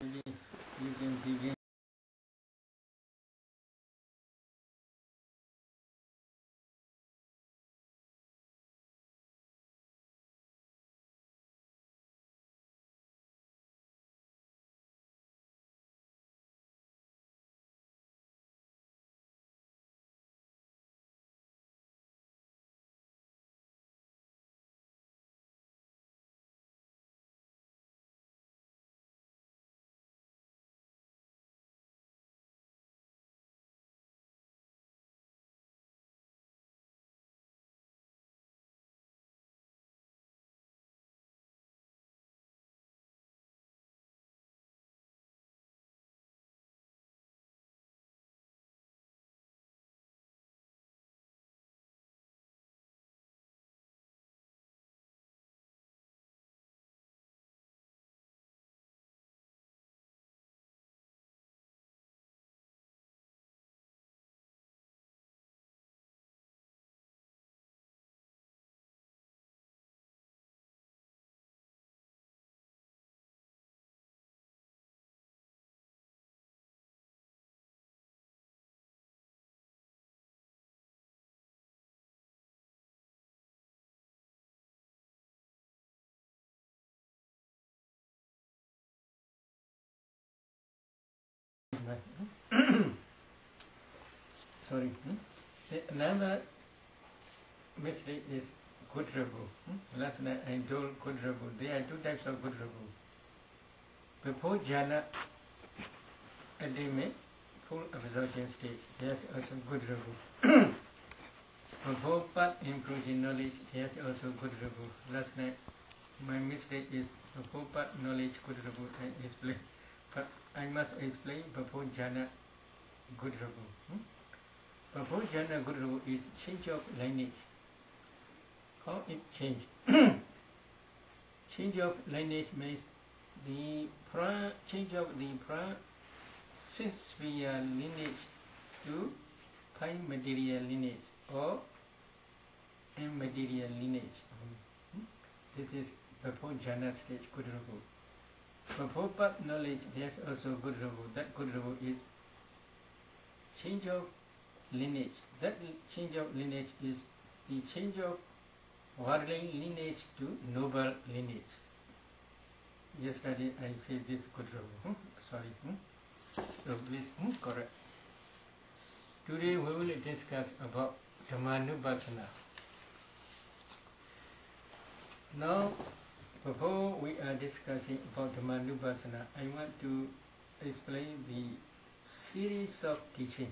You can begin. Sorry. Another mistake is Kudrabu. Last night I told Kudrabu. There are two types of Kudrabu. Before jhana attainment, full absorption stage, there's also Kudrabu. Before path improving knowledge, there's also Kudrabu. Last night my mistake is before path knowledge Kudrabu I explained. But I must explain before jhana Kudrabu. Before jhana Kudrabu is change of lineage. How it change? Change of lineage means the change of the six-sphere lineage to five material lineage or immaterial lineage. This is before jhana stage Kudrabu. Before path knowledge, there's also Kudrabu. That Kudrabu is change of lineage. That change of lineage is the change of worldly lineage to noble lineage. Yesterday I said this Kudrabu. Sorry. So please correct. Today we will discuss about Dhammanupassana. Now, before we are discussing about Dhammanupassana, I want to explain the series of teaching.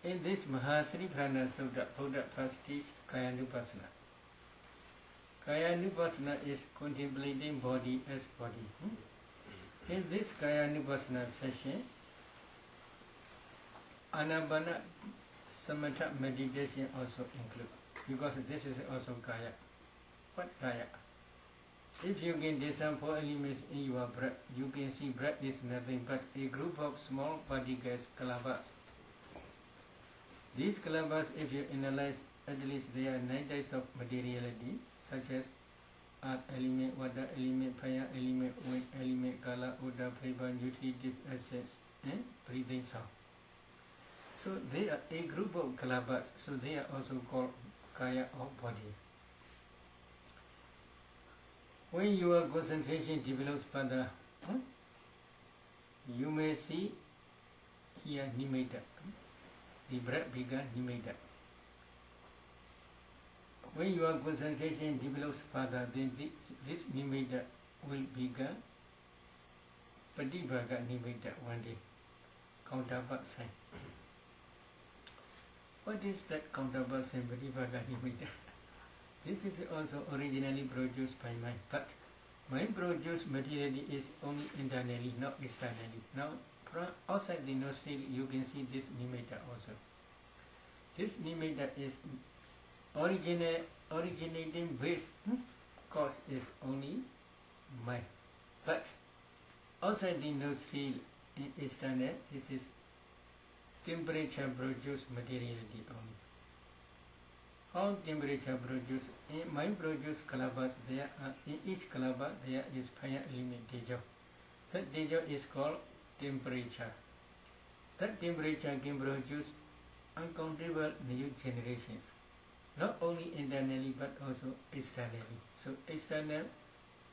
In this Mahasri Prana Sutta, Buddha first teach Kayanupassana. Kayanupassana is contemplating body as body. In this Kayanupassana session, Anapana Samatha meditation also include, because this is also Kaya. What Kaya? If you can discern four elements in your breath, you can see breath is nothing but a group of small particles, kalabas. These kalabas, if you analyze, at least there are 9 types of materiality, such as earth element, water element, fire element, wind element, kala, odor, flavor, nutritive essence, and breathing sound. So they are a group of kalabas, so they are also called kaya or body. When your concentration develops further, you may see here nimitta. The breath began nimitta. When your concentration develops further, then this nimitta will become Patibhaga nimitta one day. Counterpart sign. What is that counterpart sign, Patibhaga nimitta? This is also originally produced by mind, but mind produced materiality is only internally, not externally. Now, from outside the nostril, you can see this nimitta also. This nimitta is originating base cause is only mind, but outside the nostril, external, this is temperature produced materiality only. How temperature produce? Mind produce kalabas. There are in each kalaba there is fire element tejo. That nature is called temperature. That temperature can produce uncountable new generations, not only internally but also externally. So external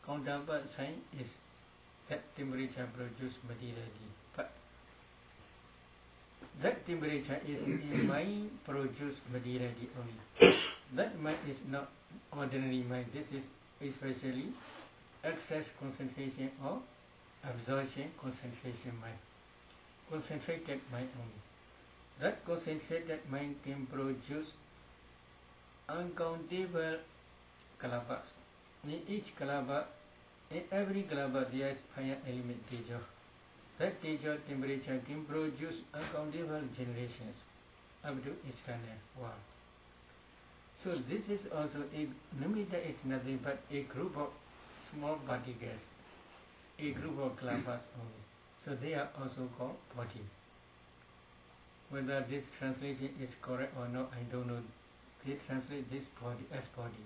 counterpart sign is that temperature produces materiality. But that temperature is in mind produced materiality only. That mind is not ordinary mind. This is especially excess concentration or absorption concentration mind. Concentrated mind only. That concentrated mind can produce uncountable kalabas. In each kalaba, in every kalaba there is fire element teja. That teja temperature can produce uncountable generations up to external world. So this is also a nimitta is nothing but a group of small particles, a group of kalabas only. So they are also called body. Whether this translation is correct or not, I don't know. They translate this body as body.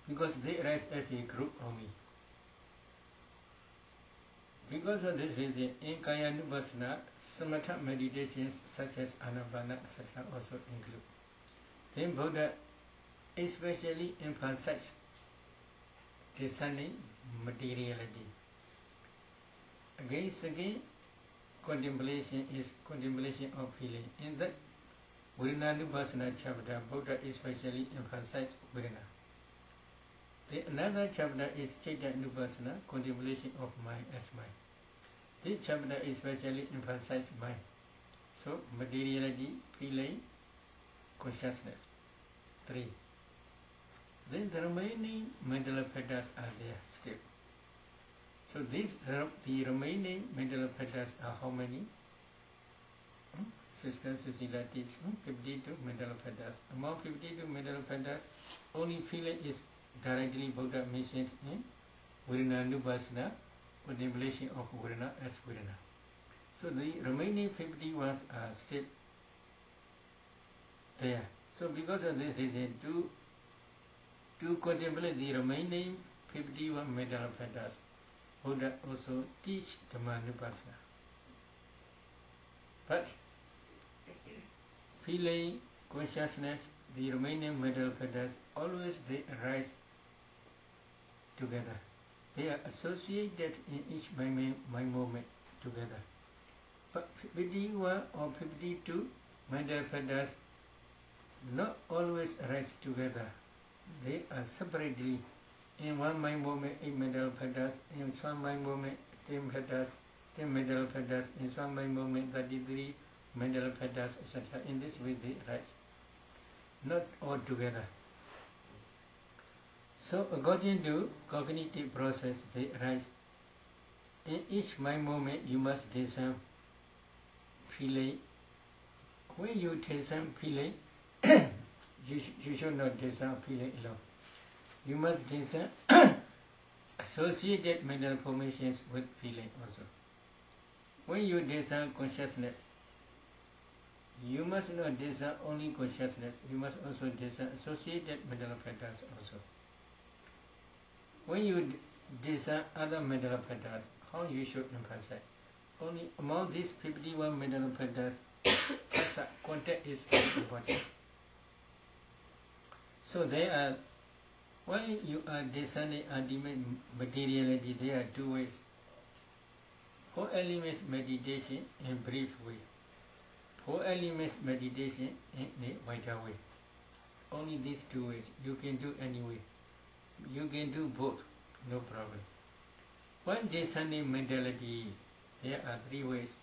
Because they arise as a group only. Because of this reason, in Kayanupassana, samatha meditations such as Anapana, etc. also include. Then Buddha especially emphasized discerning materiality. Again, contemplation is contemplation of feeling. In that Virinanupassana chapter, Buddha especially emphasized Virina. Another chapter is Chaitanya-nupassana, contemplation of mind as mind. This chapter especially emphasizes mind. So, materiality, feeling, consciousness. 3. Then the remaining mental factors are there still. So the remaining mental factors are how many? Sister Susila teaches 52 mental factors. Among 52 mental factors, only feeling is directly Buddha mentioned in Virinanupassana, contemplation of Virina as Virina. So the remaining 51 are still there. So because of this reason, to contemplate the remaining 51 mental factors, Buddha also teach Dhammanupassana. But feeling, consciousness, the remaining mental factors, always they arise together. They are associated in each mind moment together. But 51 or 52 mental factors not always arise together. They are separately. In one mind moment, 8 mental factors. In one mind moment, 10 factors, 10 mental factors. In one mind moment, 33 mental factors, etc. In this way, they arise. Not all together. So, according to cognitive process, they arise. In each mind moment, you must discern feeling. When you discern feeling, you should not discern feeling alone. You must discern associated mental formations with feeling also. When you discern consciousness, you must not discern only consciousness, you must also discern associated mental factors also. When you discern other mental factors, how you should emphasize? Only among these 51 mental factors, contact is important. So they are, when you are discerning ultimate materiality, there are 2 ways. 4 elements meditation in brief way. 4 elements meditation in a wider way. Only these 2 ways. You can do any way. You can do both, no problem. When discerning mentality, there are 3 ways.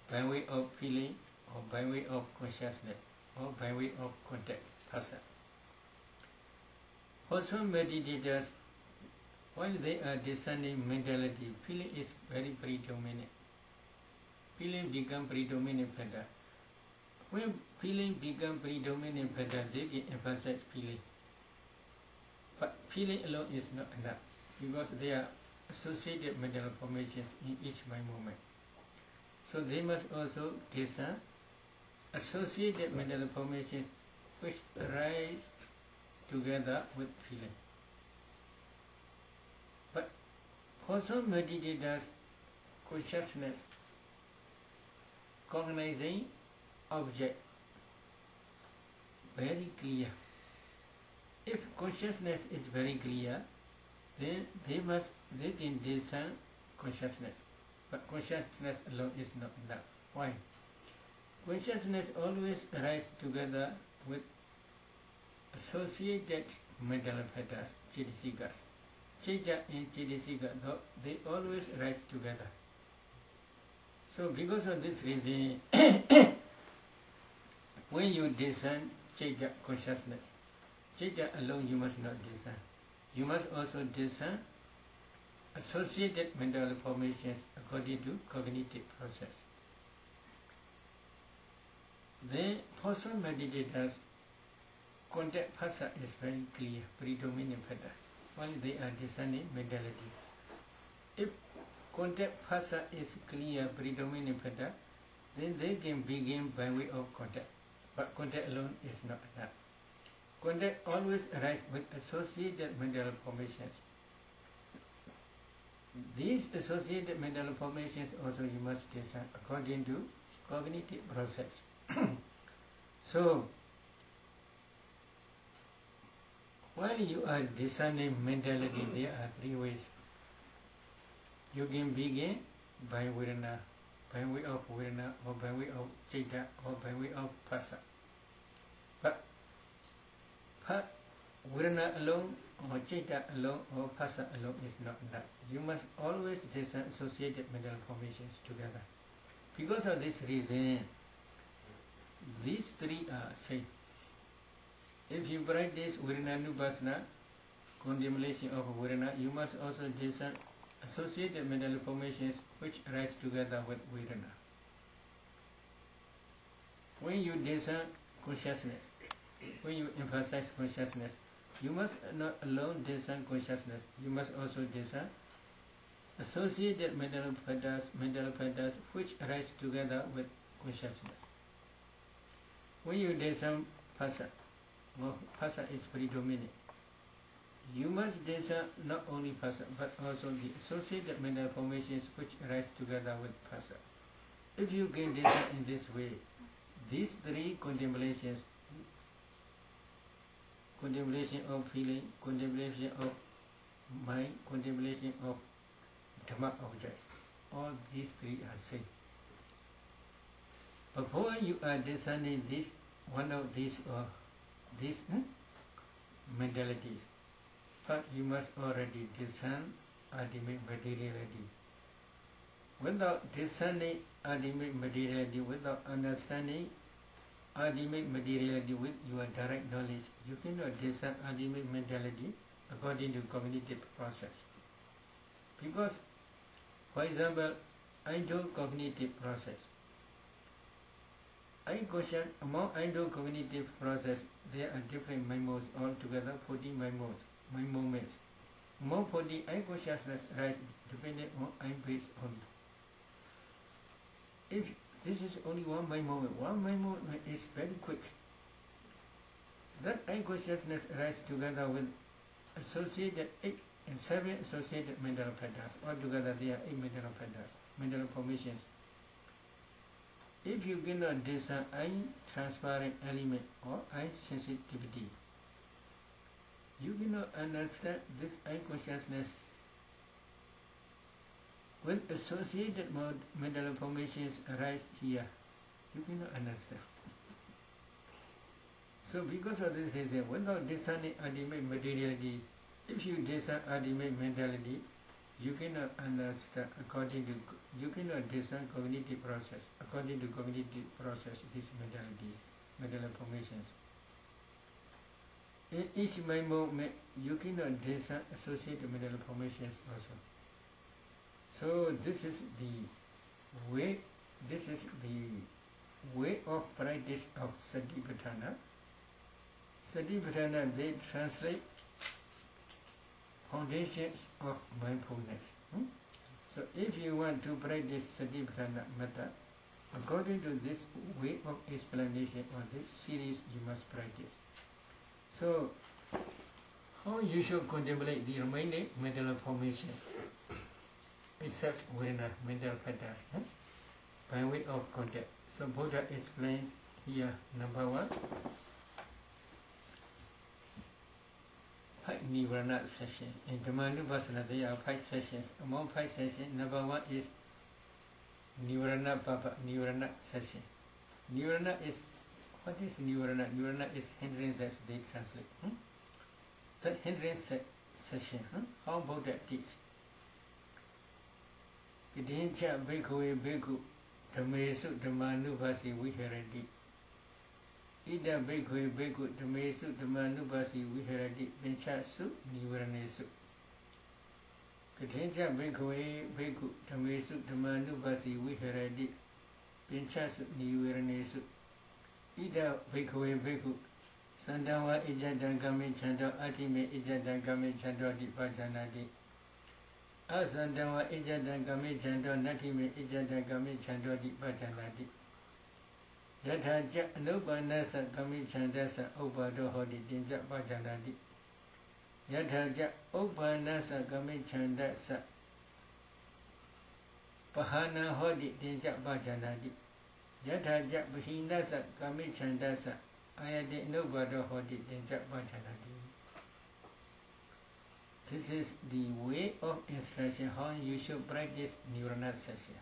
By way of feeling, or by way of consciousness, or by way of contact, phasa. For some meditators, while they are discerning mentality, feeling is very predominant. Feeling becomes predominant factor. When feeling becomes predominant factor, they can emphasize feeling. But feeling alone is not enough, because there are associated mental formations in each mind moment. So they must also discern associated mental formations which arise together with feeling. But For some meditators, consciousness, cognizing object, very clear. If consciousness is very clear, then they can discern consciousness. But consciousness alone is not enough. Why? Consciousness always arises together with associated mental factors, cetasikas. Citta and cetasika, they always rise together. So because of this reason, when you discern citta consciousness, citta alone you must not discern. You must also discern associated mental formations according to cognitive process. Then for some meditators, contact phasa is very clear, predominant factor. Only they are discerning mentality. If contact phasa is clear, predominant factor, then they can begin by way of contact. But contact alone is not enough. Contact always arises with associated mental formations. These associated mental formations also you must discern according to cognitive process. So, while you are discerning mentality, there are three ways. You can begin by vedana, by way of vedana, or by way of citta, or by way of phasa. But vedana alone, or citta alone, or phasa alone is not enough. You must always discern associated mental formations together. Because of this reason, these three are safe. If you practice Vedananupassana, contemplation of Vedana, you must also discern associated mental formations which arise together with Vedana. When you discern consciousness, when you emphasize consciousness, you must not alone discern consciousness, you must also discern associated mental factors which arise together with consciousness. When you discern phasa, phasa is predominant. You must discern not only phasa but also the associated mental formations which arise together with phasa. If you can discern in this way, these three contemplations, contemplation of feeling, contemplation of mind, contemplation of Dhamma objects, all these three are safe. Before you are discerning this, one of these or these mentalities, but you must already discern ultimate materiality. Without discerning ultimate materiality, without understanding ultimate materiality with your direct knowledge, you cannot discern ultimate mentality according to cognitive process. Because, for example, I do cognitive process. Among idle cognitive process, there are different mind modes, altogether 40 mind moments. Among 40, I consciousness arises depending on I base only. If this is only one mind moment is very quick. That I consciousness arises together with associated 8 and 7 associated mental factors. Altogether, there are 8 mental factors, mental formations. If you cannot discern eye transparent element or eye sensitivity, you cannot understand this eye consciousness when associated mental formations arise here. You cannot understand. So because of this reason, without discerning ultimate materiality, if you discern ultimate mentality, you cannot understand you cannot discern cognitive process. According to cognitive process, these mentalities, mental formations. In each mind moment, you cannot discern associated mental formations also. So this is the way of practice of Satipatthana. Satipatthana, they translate foundations of mindfulness. So if you want to practice Satipatthana method, according to this way of explanation or this series, you must practice. So, how you should contemplate the remaining mental formations? except within a mental factors by way of contact. So Buddha explains here, number one, 5 Nivarana sessions. In Dhammanupassana there are 5 sessions. Among 5 sessions, number one is Nivarana Papa, Nivarana session. Nivarana is, what is Nivarana? Nivarana is hindrances, they translate. The hindrance session, how Buddha teach? Idincha bhikkhave bhikkhu dhammesu dhammanupasi viharati. Ida bhikkhave bhikkhu dhammesu dhammanupasi viharati vinchasu nivaranesu. Idincha bhikkhave bhikkhu dhammesu dhammanupasi viharati vinchasu nivaranesu. Ida bhikkhave bhikkhu Sandawa ijadangami chando atime ijadangami chando dipajanadi. Asandawa ijadangami chando natime ijadangami chando dipajanadi. Yathaja anupanasa kami chandasa upado hodi dinja pajanadi. Yathaja upanasa kami chandasa pahana hodi dinja pajanadi. Yathaja bhinasa kami chandasa Ayadi Nubado Hodi Dinja Pajanadi. This is the way of instruction how you should practice Nivarana session.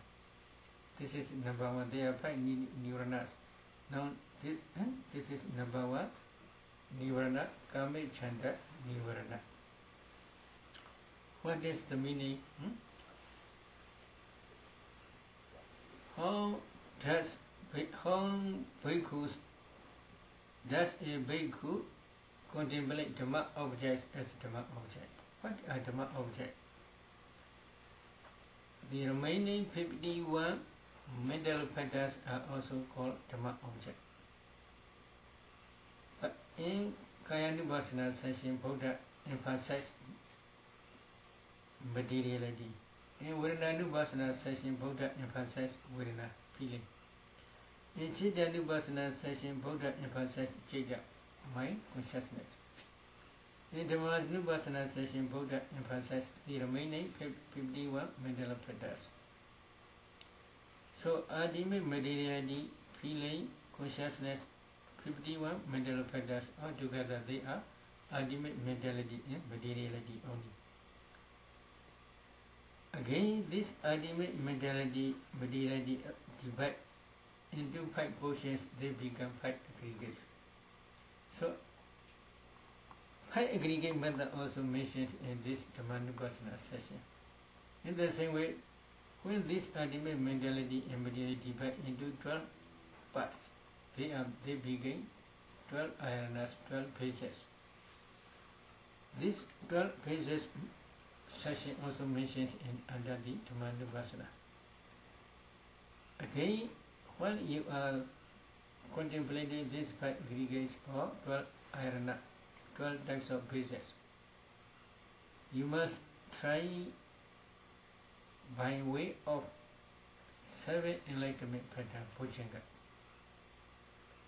This is number one. There are 5 Nivaranas. Now this is number one. Nivarana Kami Chanda Nivarana. What is the meaning? How bhikkhus does a bhikkhu contemplate Dhamma objects as Dhamma object? What are Dhamma objects? The remaining 51 mental factors are also called Dhamma object. But in Kayanupassana session, Buddha emphasized materiality. In Vedananupassana session, Buddha emphasized Vedana, feeling. In Chittanupassana session, Buddha emphasized Chitta, mind, consciousness. In Dhammanupassana session, Buddha emphasized the remaining 51 mental factors. So, ultimate materiality, feeling, consciousness, 51 mental factors, altogether they are ultimate mentality and materiality only. Again, this ultimate mentality, materiality divide into 5 portions, they become 5 aggregates. So, 5 aggregate method also mentioned in this Dhammanupassana session. In the same way, when this ultimate mentality and materiality divide into 12 parts, they begin 12 ayanas, 12 phases. These 12 phases session also mentioned under the Dhammanupassana. Again, while you are contemplating these 5 aggregates or 12 ayana, 12 types of phases, you must try by way of 7 enlightenment pattern, Bojjhanga.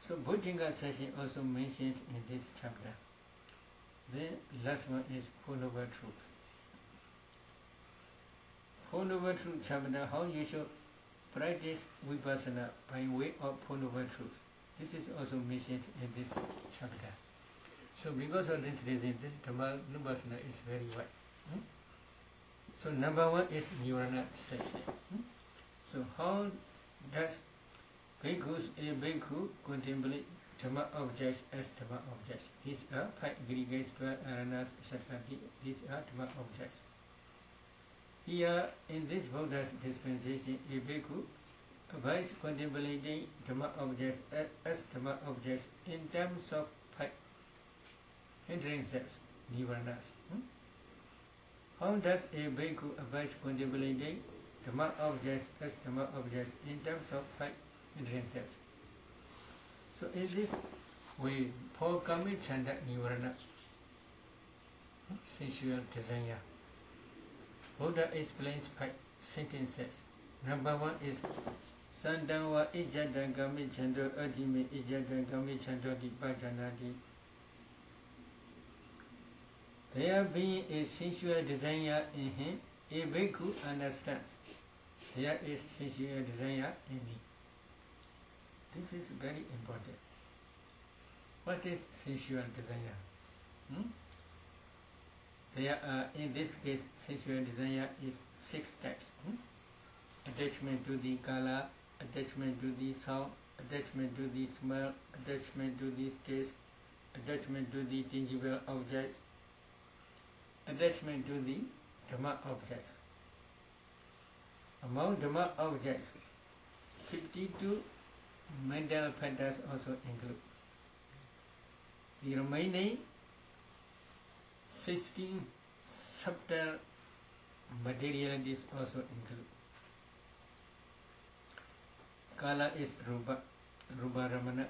So Bojjhanga session also mentioned in this chapter. The last one is Four Noble Truths. Four Noble Truths chapter, how you should practice Vipassana by way of Four Noble Truths. This is also mentioned in this chapter. So because of this reason, this Dhammanupassana is very wide. So number one is Nivarana session. So how does bhikkhus a bhikkhu contemplate Dhamma objects as Dhamma objects? These are 5 aggregates, 12 aranas, etc. These are Dhamma objects. Here in this Buddha's dispensation, a bhikkhu avoids contemplating Dhamma objects as Dhamma objects in terms of 5 hindrances, Nivaranas. How does a bhikkhu avoid contemplating Dhamma objects as Dhamma objects in terms of 5 hindrances? So in this way, for Kami Chanda Nivarana, sensual desire, Buddha explains 5 sentences. Number one is Sandawa ijadangami chando adime ijadangami chando dipajanadi. There being a sensual desire in him, A bhikkhu understands there is sensual desire in me. This is very important. What is sensual desire? There are, in this case, sensual desire is 6 types. Attachment to the color, attachment to the sound, attachment to the smell, attachment to the taste, attachment to the tangible objects, attachment to the Dhamma objects. Among Dhamma objects, 52 mental factors also include. The remaining 16 subtle materialities also include. Kala is Rupa, Rupa Ramana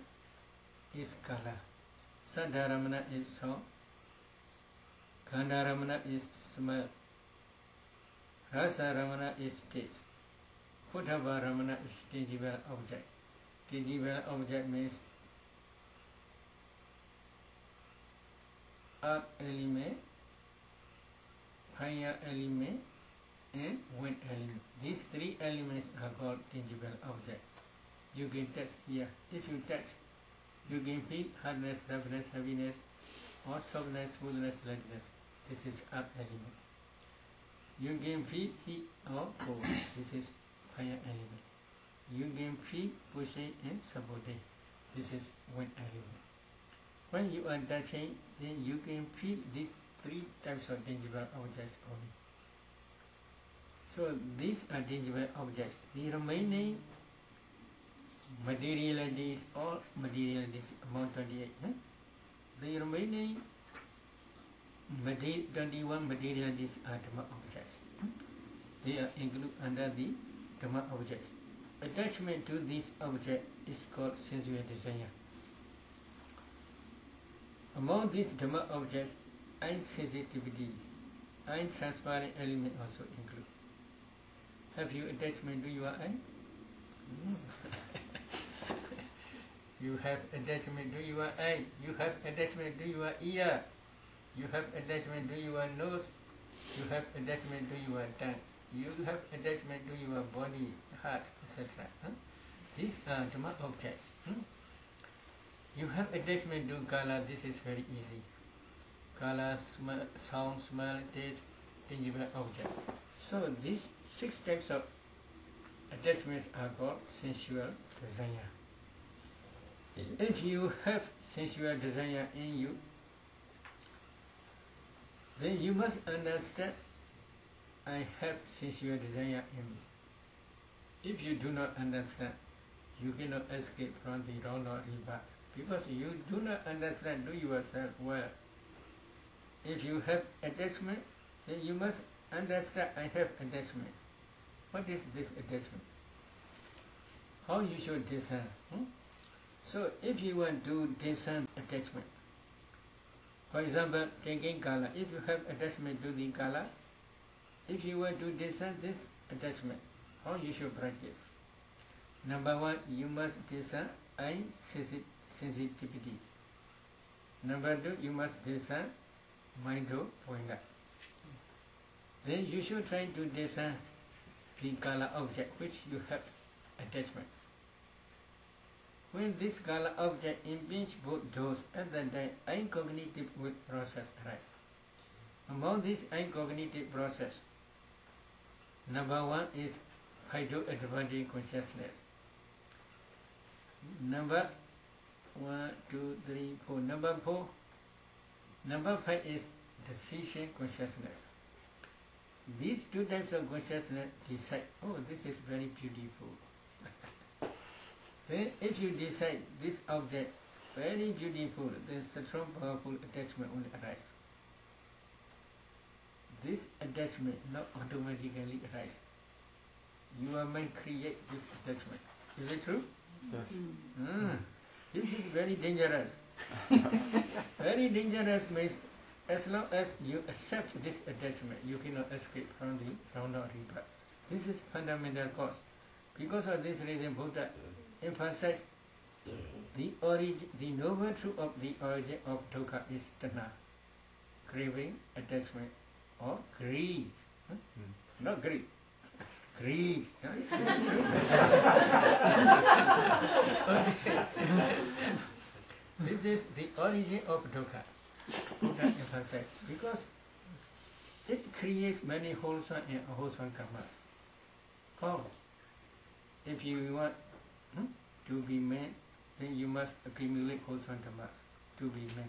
is Kala, Saddha Ramana is sound, Gandha Ramana is smell, Rasa Ramana is taste, Pottabha Ramana is tangible object. Tangible object means earth element, fire element, and wind element. These 3 elements are called tangible objects. You can touch here. If you touch, you can feel hardness, roughness, heaviness, or softness, smoothness, lightness. This is earth element. You can feel heat or cold. This is fire element. You can feel pushing and supporting. This is wind element. When you are touching, then you can feel these 3 types of tangible objects only. So these are tangible objects. The remaining materialities or materialities amount 28. The remaining 21 materialities are Dhamma objects. They are included under the Dhamma objects. Attachment to this object is called sensual desire. Among these Dhamma objects, eye sensitivity, eye transparent element also include. Have you attachment to your eye? You have attachment to your eye. You have attachment to your ear. You have attachment to your nose. You have attachment to your tongue. You have attachment to your body, heart, etc. These are Dhamma objects. You have attachment to color. This is very easy. Color, smell, sound, smell, taste, tangible object. So these 6 types of attachments are called sensual desire. If you have sensual desire in you, then you must understand, I have sensual desire in me. If you do not understand, you cannot escape from the round of rebirth, because you do not understand to yourself well. If you have attachment, then you must understand, I have attachment. What is this attachment? How you should discern? So if you want to discern attachment, for example, taking color, if you have attachment to the color, if you want to discern this attachment, how you should practice? Number 1, you must discern eye sensitivity. Number 2, you must discern mind pointer. Then you should try to discern the color object which you have attachment. When this color object impedes both those, at that time eye cognitive process arises. Among these eye cognitive process, number 1 is phyto-adaptive consciousness. Number 1, 2, 3, 4. Number 4. Number 5 is decision consciousness. These 2 types of consciousness decide, oh, this is very beautiful. Then if you decide this object very beautiful, then strong powerful attachment will arise. This attachment not automatically arise. Your mind create this attachment. Is it true? Yes. This is very dangerous. Very dangerous means as long as you accept this attachment, you cannot escape from the round of rebirth. This is fundamental cause. Because of this reason, Buddha emphasized the origin, the noble truth of the origin of dukkha is tanha, craving, attachment, or greed. not greed. Greed. This is the origin of dukkha. Buddha emphasized because it creates many wholesome and unwholesome karmas. How? If you want to be man, then you must accumulate wholesome karmas to be man.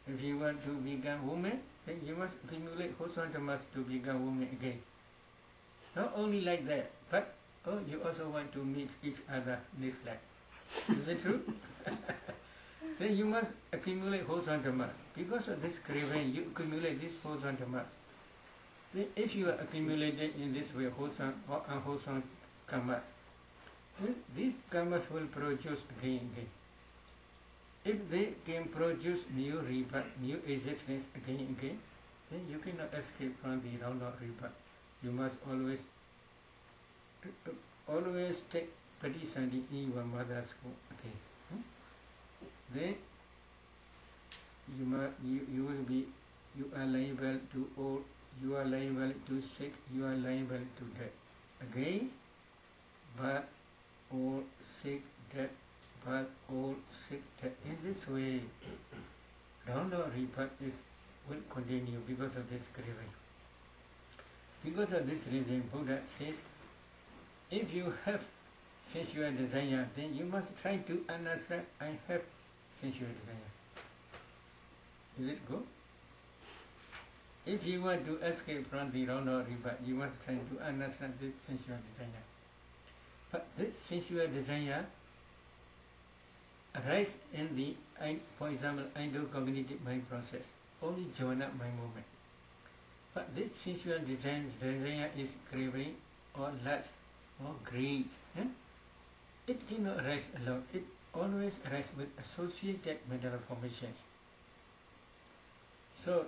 If you want to become woman, then you must accumulate wholesome karmas to become woman again. Not only like that, but you also want to meet each other this life. Is it true? Then you must accumulate wholesome karmas. Because of this craving, you accumulate this wholesome karmas. Then if you are accumulated in this way, wholesome or unwholesome karmas, then these karmas will produce again and again. If they can produce new rebirth, new existence again and again, then you cannot escape from the round of rebirth. You must always take patisandhi in your mother's womb again. Then you are liable to old, you are liable to sick, you are liable to death. Again, but old, sick, death, but old, sick, death. In this way, round of rebirth will continue because of this craving. Because of this reason, Buddha says, if you have sensual desire, then you must try to understand I have sensual desire. Is it good? If you want to escape from the round of rebirth, you must try to understand this sensual desire. But this sensual desire arises in the, for example, endocognitive mind process, only jhana mind movement. But this sensual desire is craving or lust or greed. It cannot arise alone. It always arises with associated mental formations. So,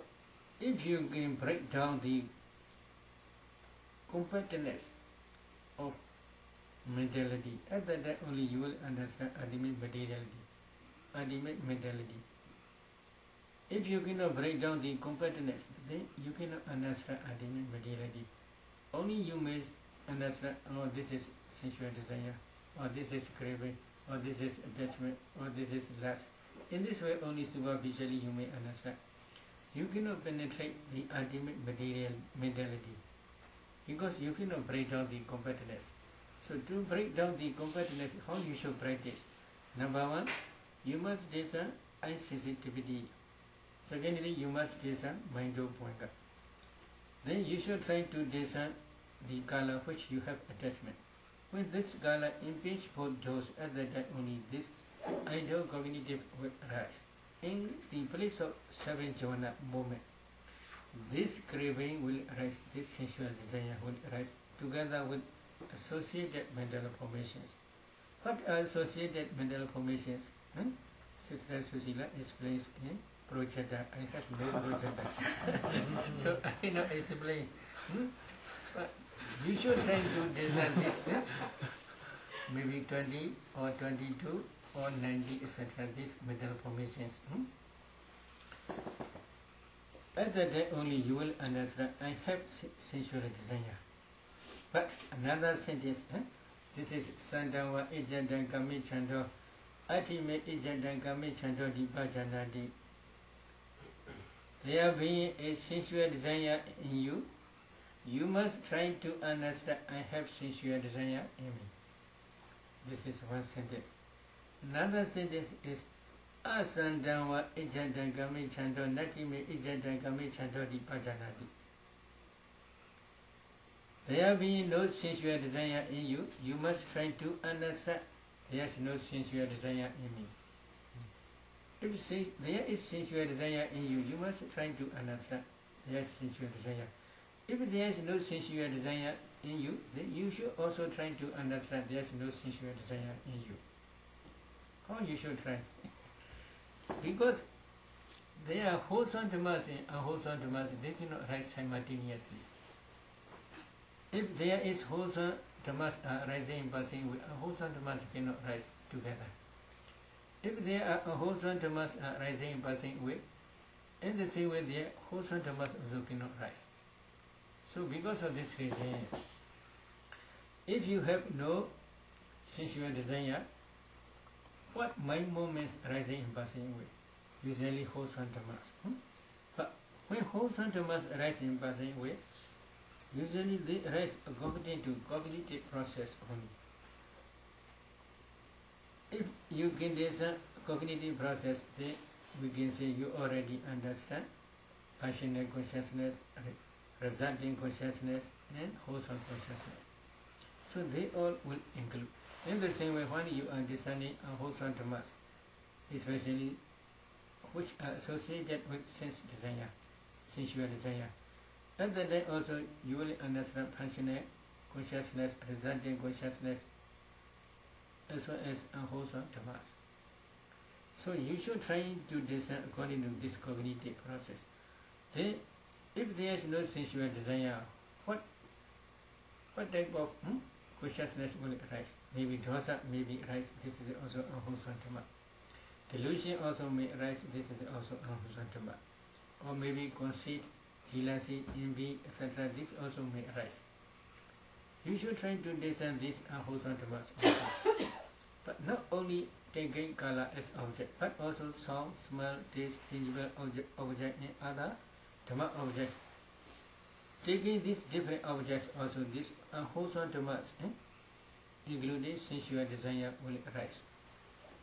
if you can break down the compactness of mentality, at that time only you will understand ultimate materiality, ultimate mentality. If you cannot break down the compactness, then you cannot understand ultimate materiality. Only you may understand, oh, this is sensual desire, or this is craving, or this is attachment, or this is lust. In this way, only superficially you may understand. You cannot penetrate the ultimate material mentality, because you cannot break down the compactness. So to break down the compactness, how you should practice? Number one, you must discern insensitivity. Secondly, you must discern mind-o pointer. Then you should try to discern the color which you have attachment. When this color impedes both those, at that time only this ideal cognitive will arise. In the place of seven jhana movement, this craving will arise, this sensual desire will arise together with associated mental formations. What are associated mental formations? Sister Susila explains in Projata. I have no Projata. So I cannot explain. But you should try to discern this. Maybe 20 or 22 or 90, etc. These mental formations. At that time only you will understand I have sensual desire. But another sentence, this is Sandawa Ijadan Kami Chando, Atime Ijadan Kami Chando Dipajanadi. There being a sensual desire in you, you must try to understand I have sensual desire in me. This is one sentence. Another sentence is Asandawa Ijadan Kami Chando, Natime Ijadan Kami Chando Dipajanadi. There being no sensual desire in you, you must try to understand there is no sensual desire in me. If there is sensual desire in you, you must try to understand there is sensual desire. If there is no sensual desire in you, then you should also try to understand there is no sensual desire in you. How you should try? Because there are wholesome dhammas and unwholesome dhammas, they cannot rise simultaneously. If there is wholesome dhammas rising and passing away, unwholesome dhammas cannot rise together. If there are unwholesome dhammas rising and passing away, in the same way, there wholesome dhammas also cannot rise. So because of this reason, if you have no sensual desire, what mind movements arising in passing away? Usually wholesome tamas. But when wholesome tamas arise in passing away, usually they arise according to cognitive process only. If you can this cognitive process, then we can say you already understand functional consciousness, resulting consciousness, and wholesome consciousness. So they all will include. In the same way, when you are discerning wholesome tamas, especially which are associated with sense desire, sensual desire, at that time also you will understand functional consciousness, resulting consciousness, as well as wholesome tamas. So you should try to discern according to this cognitive process. Then, if there is no sensual desire, what type of consciousness will arise? Maybe dosa may be arise. This is also unwholesome tama. Delusion also may arise. This is also unwholesome tama. Or maybe conceit, jealousy, envy, etc. This also may arise. You should try to discern these unwholesome tamas also. But not only taking color as object, but also sound, smell, taste, tangible object and other Dhamma objects. Taking these different objects also, these unwholesome Dhammas, including sensual desire, will arise.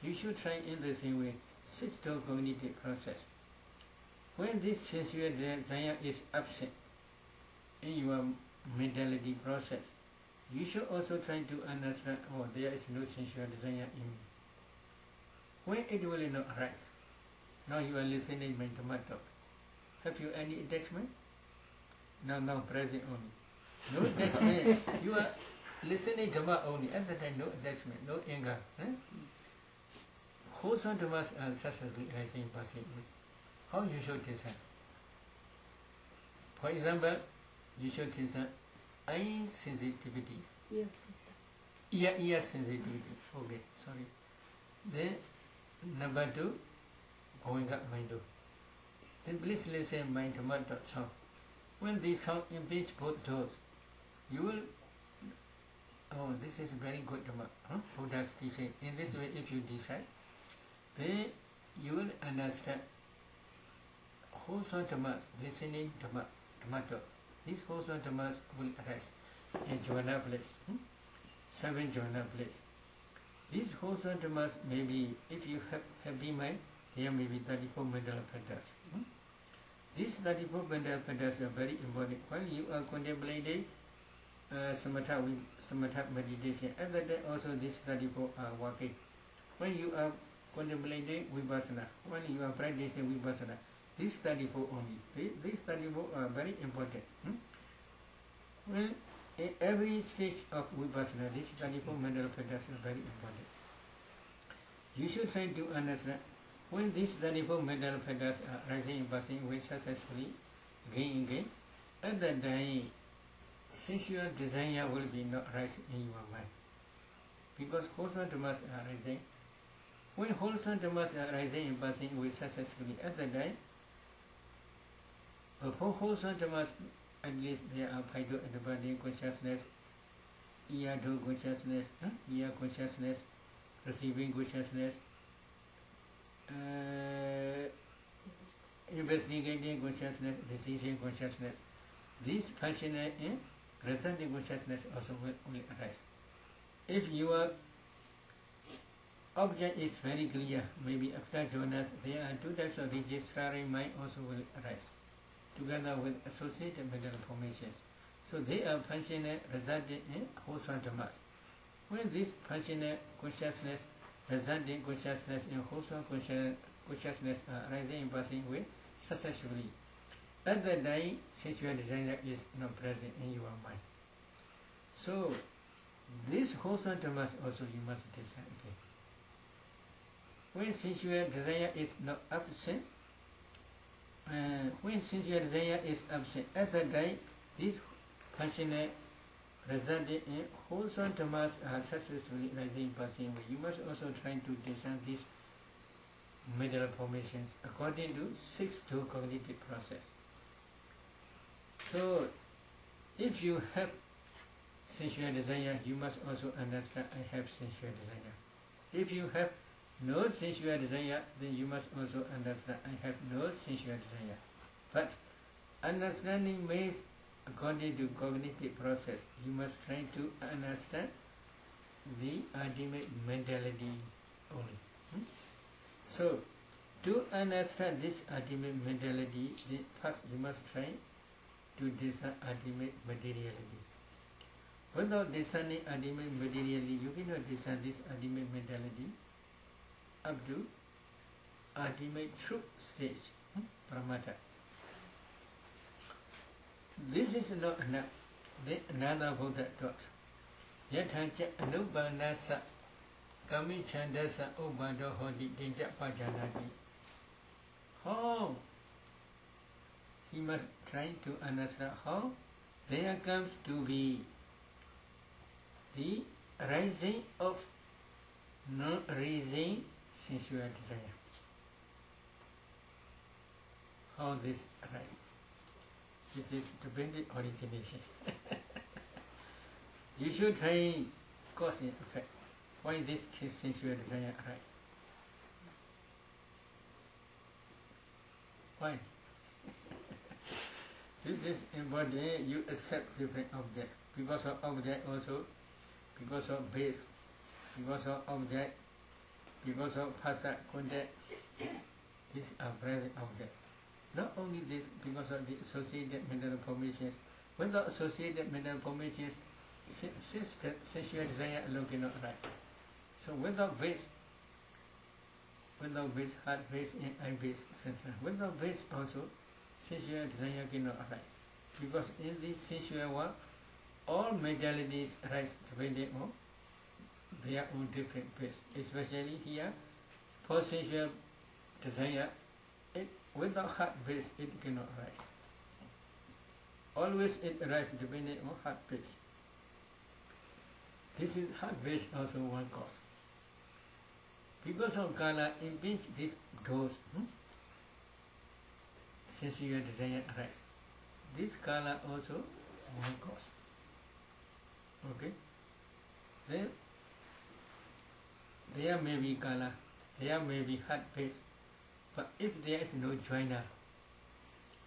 You should try in the same way, system cognitive process. When this sensual desire is absent in your mentality process, you should also try to understand, oh, there is no sensual desire in me. When it will not arise, now you are listening my Dhamma talk. Have you any attachment? Now present only. No attachment. You are listening Dhamma only. At the time, no attachment, no anger. Wholesome Dhammas are successfully arising passing. How you should discern? For example, you should discern eye sensitivity. Ear sensitivity. Okay, sorry. Then number 2, going up window. Then please listen my Dhamma sound. When the sound impedes both doors, you will, oh, this is very good Dhamma. Buddha's teaching. In this way, if you decide, then you will understand wholesome Dhammas, listening Dhamma talk. These wholesome Dhammas will arise in jhana place, 7 jhana place. These wholesome Dhammas may be, if you have happy mind, there may be 34 mental factors. These 34 mental factors are very important. While you are contemplating samatha meditation, at that time also these 34 are working. When you are contemplating vipassana, when you are practicing vipassana, these 34 only. These 34 are very important. Well, in every stage of vipassana, these 34 mental factors are very important. You should try to understand when these 34 mental factors are rising and passing away successfully, again, at that time, sensual desire will be not rising in your mind. Because wholesome Dhammas are rising. When wholesome Dhammas are rising and passing away successfully, at that time, for wholesome Dhammas, at least there are Phaito at the body consciousness, ear do consciousness, ear consciousness, receiving consciousness, investigating consciousness, decision consciousness. These functional and resulting consciousness also will arise. If your object is very clear, maybe after jhanas, there are 2 types of registering mind also will arise, together with associated mental formations. So they are functional resulting in wholesome Dhammas. When this functional consciousness, resulting consciousness and wholesome consciousness are rising and passing away successfully, at that time sensual desire is not present in your mind. So this wholesome Dhammas also you must discern again. When sensual desire is not absent, at that time this functional resulting in wholesome Dhammas are successfully rising and passing away. You must also try to discern these mental formations according to 6 cognitive process. So If you have sensual desire, you must also understand I have sensual desire. If you have no sensual desire, then you must also understand I have no sensual desire. But understanding means according to cognitive process, you must try to understand the ultimate mentality only. So, to understand this ultimate mentality, first you must try to discern ultimate materiality. Without discerning ultimate materiality, you cannot discern this ultimate mentality up to ultimate truth stage, pramata. This is not enough. Then another Buddha taught. Yathacha anubanasa kami chandasa ubando hodi dinja pajanati. How? He must try to understand how there comes to be the rising of non-rising sensual desire. How this arises? This is dependent origination. You should try cause and effect. Why this sensual desire arises? Why? This is important. You accept different objects. Because of object also, because of base, because of object, because of phasa contact, these are present objects. Not only this, because of the associated mental formations. Without associated mental formations, sensual desire alone cannot arise. So without base, heart base and eye base, etc. Without base also, sensual desire cannot arise. Because in this sensual world, all mentalities arise depending on their own different base. Especially here, for sensual desire, without heart base, it cannot arise. Always it arises depending on heart base. This is heart base also one cause. Because of kala, in which this goes, sensual desire arises. This kala also one cause. Okay? Then there may be kala, there may be heart base, but if there is no joiner,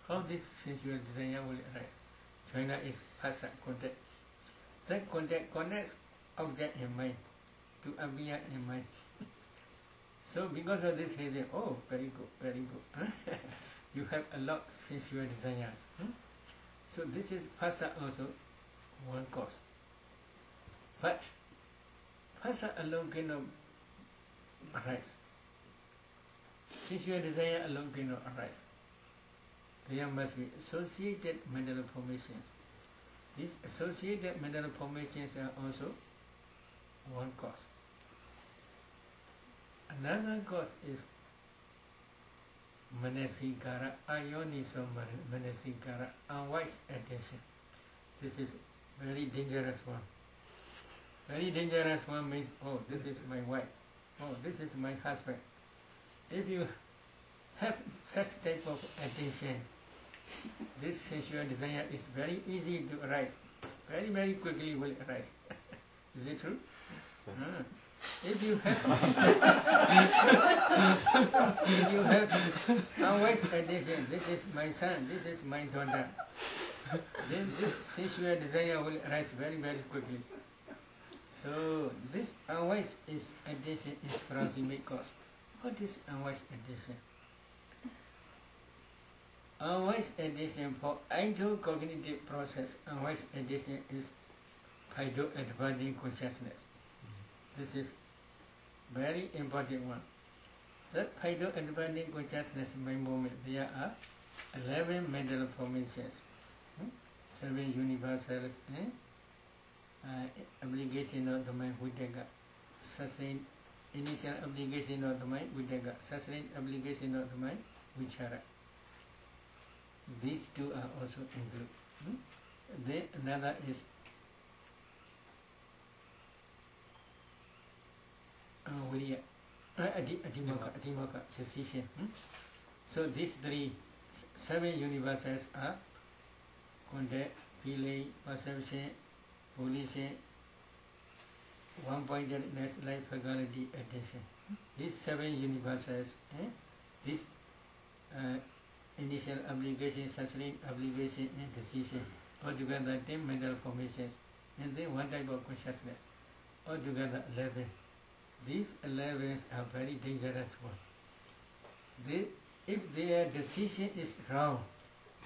how this sensual desire will arise? Joiner is phasa contact. That contact connects object and mind to abhiya and mind. So because of this reason, oh, very good, very good. You have a lot of sensual desires. So this is phasa also one cause. But phasa alone cannot arise. Sensual desire alone cannot arise. There must be associated mental formations. These associated mental formations are also one cause. Another cause is manasikara, ayoniso manasikara, unwise attention. This is very dangerous one. Very dangerous one means, oh, this is my wife. Oh, this is my husband. If you have such type of attention, this sensual desire is very easy to arise. Very, very quickly will arise. Is it true? Yes. If you have unwise attention, this is my son, this is my daughter, then this sensual desire will arise very, very quickly. So this unwise attention is proximate cause. What is unwise attention? Unwise attention for idle cognitive process, unwise attention is paido-advancing consciousness. This is very important one. That paido-advancing consciousness by moment, there are 11 mental formations, 7 universals, obligation of the mind, Viddhaka, sustained initial obligation of the mind, Viddhaka, sustained obligation of the mind, Vichara. These two are also included. Then another is Virya, Adhimaka, decision. So these 7 universals are contact, feeling, perception, volition, one-pointedness, life, faculty, attention. These 7 universals, this initial application, sustained application, and decision, altogether 10 mental formations, and then one type of consciousness, altogether 11. These 11s are very dangerous ones. If their decision is wrong,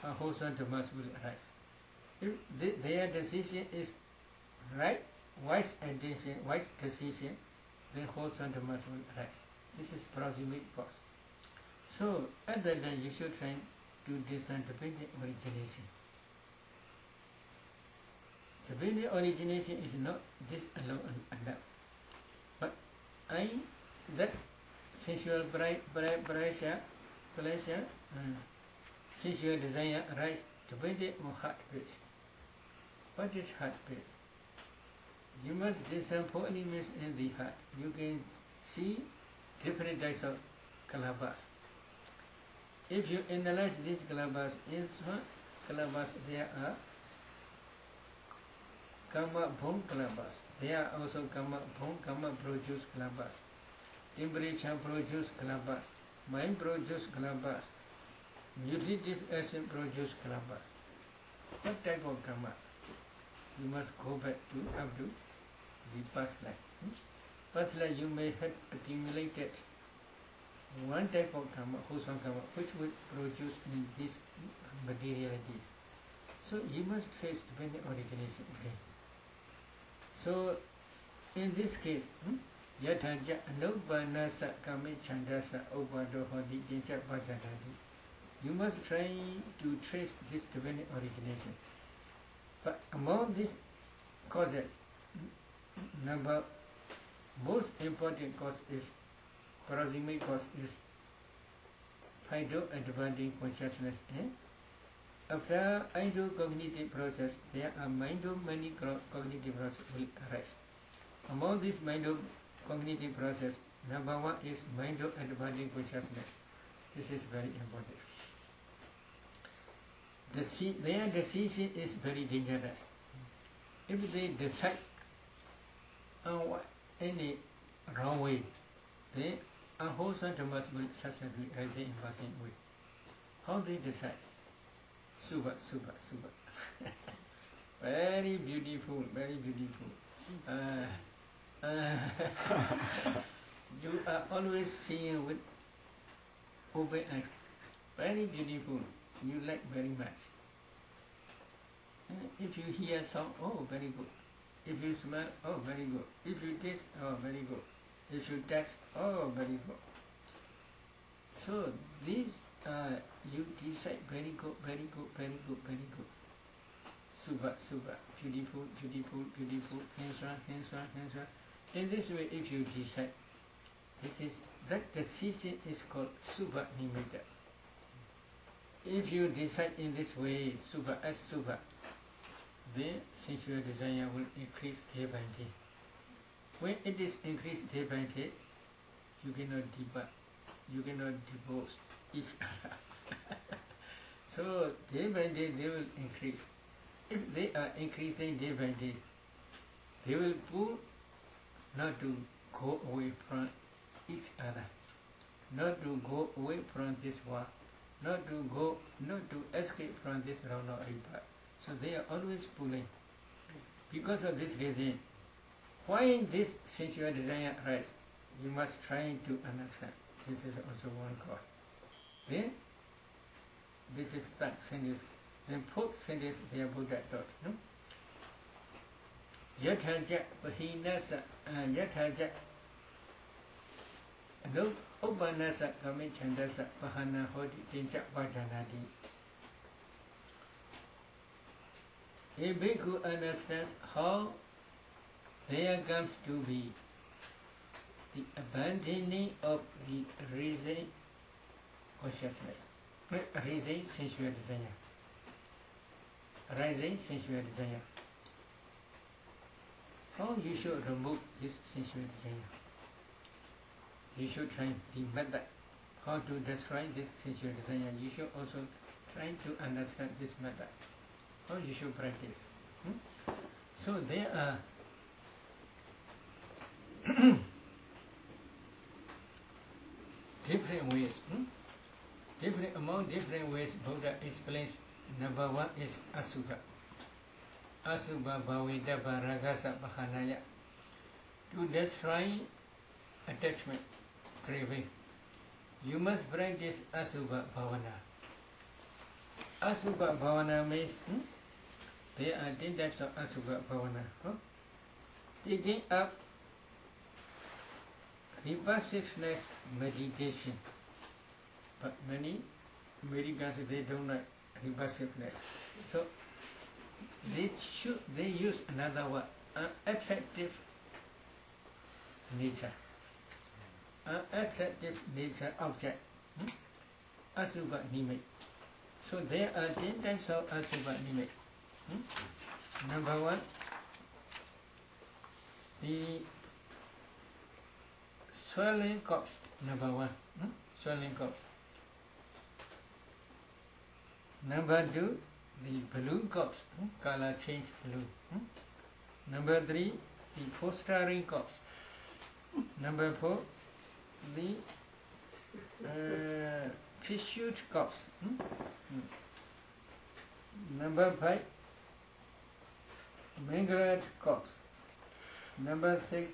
a wholesome Dhammas will arise. If their decision is right, wise attention, wise decision, then wholesome Dhammas will arise. This is proximate cause. So at that time you should try to discern dependent origination. Dependent origination is not this alone enough. But that sensual pleasure, sensual desire arise dependent on heart base. What is heart base? You must discern 4 elements in the heart. You can see different types of kalabas. If you analyze these kalabas, in kalabas there are karma bhong kalabas. There are also karma produce kalabas. Temperature produce kalabas. Mind produce kalabas. Nutritive acid produce kalabas. What type of karma? You must go back to up to the past life. Past life you may have accumulated one type of karma, wholesome karma, which will produce in these materialities. So you must trace dependent origination again. So in this case, yathaja anupanasa kame chandasa upado hodi dincha vajadadi. You must try to trace this dependent origination. But among these causes, most important cause is proximate cause is phyto-advantage consciousness. After cognitive process, there are many cognitive processes will arise. Among these cognitive process, number 1 is phyto-advantage consciousness. This is very important. Their decision is very dangerous. If they decide any wrong way, then unwholesome Dhammas will successfully rise in passing way. How they decide? Subha. Very beautiful, very beautiful. You are always seeing with open eye. Very beautiful. You like very much. If you hear sound, oh, very good. If you smell, oh, very good. If you taste, oh, very good. If you touch, oh, very good. So these you decide very good. Subha, beautiful. Hands on. In this way, if you decide, that decision is called Subha Nimitta. If you decide in this way, Subha, then sensual desire will increase day by day. When it is increased day by day, you cannot debug, you cannot divorce each other. So day by day they will increase. If they are increasing day by day, they will pull not to go away from each other, not to go away from this war, not to escape from this round of rebirth. So they are always pulling. Because of this reason, why this sensual desire arises, you must try to understand. This is also one cause. Then, this is third sentence. Then fourth sentence, the Buddha taught. No? Yathaja pahinasa yathaja no upanasa kami chandasa pahana hodi tinja vajanadi. A bhikkhu understands how there comes to be the abandoning of the reason consciousness, reason sensual desire, rising sensual desire. How you should remove this sensual desire? You should try the method how to destroy this sensual desire. You should also try to understand this method. how you should practice. So there are different ways. Among different ways Buddha explains. Number one is Asubha. Asubha Bhavidava Ragasa Bhahanaya. To destroy attachment, craving, you must practice Asubha Bhavana. Asubha Bhavana means there are 10 types of Asubha Bhavana. Taking up repulsiveness meditation. But many Americans, they don't like repulsiveness. So they use another word, attractive nature. Attractive nature object. Asubha Nimit. So there are 10 types of Asubha Nimit. Number one, the swelling corpse. Number one, swelling corpse. Number two, the balloon corpse, color change balloon. Number three, the posturing corpse. Number four, the pursuit corpse. Number five, mangled corpse. Number six,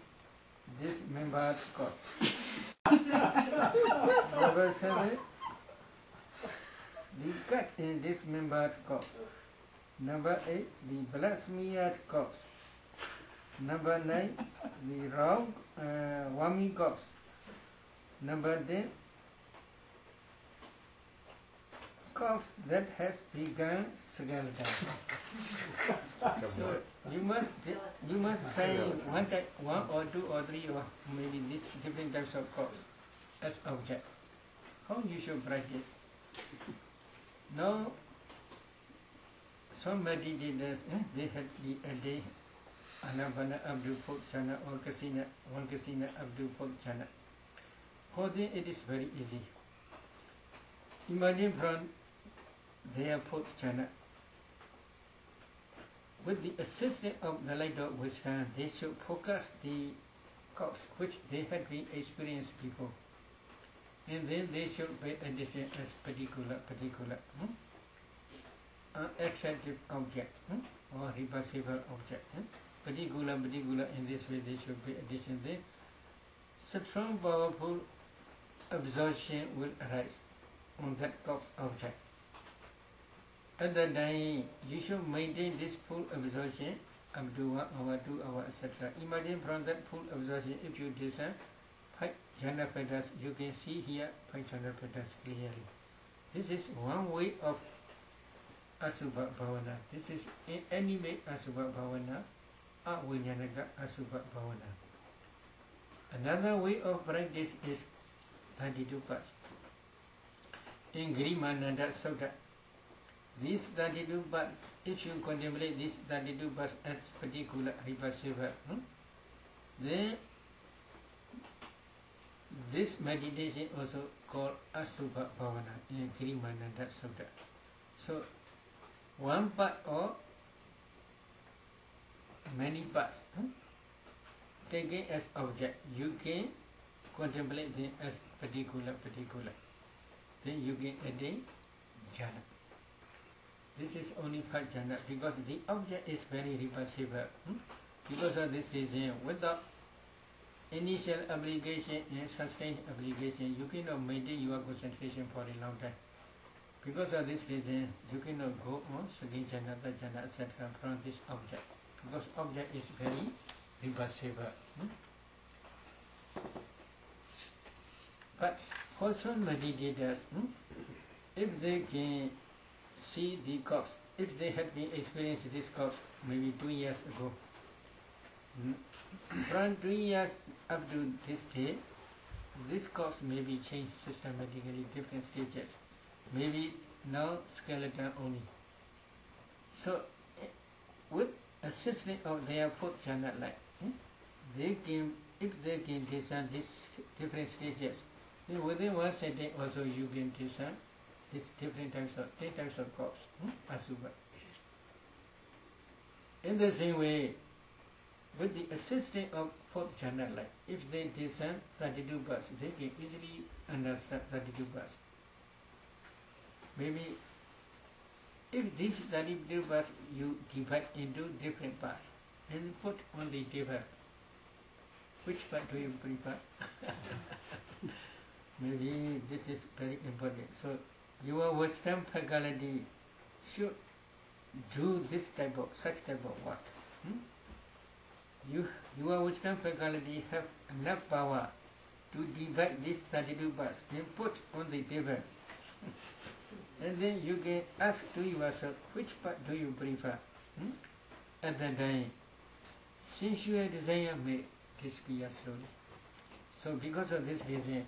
dismembered corpse. Number seven, the cut in dismembered corpse. Number 8, the blood smeared corpse. Number 9, the raw wormy corpse. Number 10, corpse that has begun skeleton. So you must say one or two or three or maybe these different types of corpse as object. How you should practice? Now, some meditators, they have a day, Anapana Abdu Chana or Kasina, one Kasina Abdu Chana. For them it is very easy. Imagine from their fourth chana. With the assistance of the light of wisdom, they should focus the corpse which they had been experienced before. And then they should pay attention as particular attractive object or repulsive object. Particular, in this way they should pay attention. Then strong, powerful absorption will arise on that corpse object. At that time, you should maintain this full absorption up to 1 hour, 2 hours, etc. Imagine from that full absorption, if you desire 5 jhana fetters, you can see here 5 jhana fetters clearly. This is one way of Asubha Bhavana. This is in any way Asubha Bhavana, Avinyanaka Asubha Bhavana. Another way of practice is 32 parts. In Grimananda Sutta, these 32 parts, if you contemplate these 32 parts as particular repulsive, then this meditation also called Asubha Bhavana in Grimananda Sutta. So, one part or many parts taken as object, you can contemplate them as particular. Then you can attain jhana. This is only 5 jhana because the object is very repulsive. Because of this reason, without initial obligation and sustained obligation, you cannot maintain your concentration for a long time. Because of this reason, you cannot go on second jhana, third jhana, etc. from this object. Because object is very repulsive. But for some meditators, if they can see the corpse, if they had been experiencing this corpse maybe 2 years ago, from 2 years up to this day, this corpse may be changed systematically, different stages. Maybe now skeleton only. So, with assistance of their fourth jhana light, they can, if they can discern these different stages, then within one setting also you can discern these different types of 10 types of corpse, Asubha. In the same way, with the assistance of fourth channel light, if they discern 32 bars, they can easily understand 32 bars. Maybe if these 32 bars you divide into different parts and put on the table, which part do you prefer? Maybe this is very important. So your Western faculty should do this type of, such type of work. Your Western faculty have enough power to divide these 32 parts and put on the table. And then you can ask to yourself, which part do you prefer? At that time, sensual desire may disappear slowly. So because of this reason,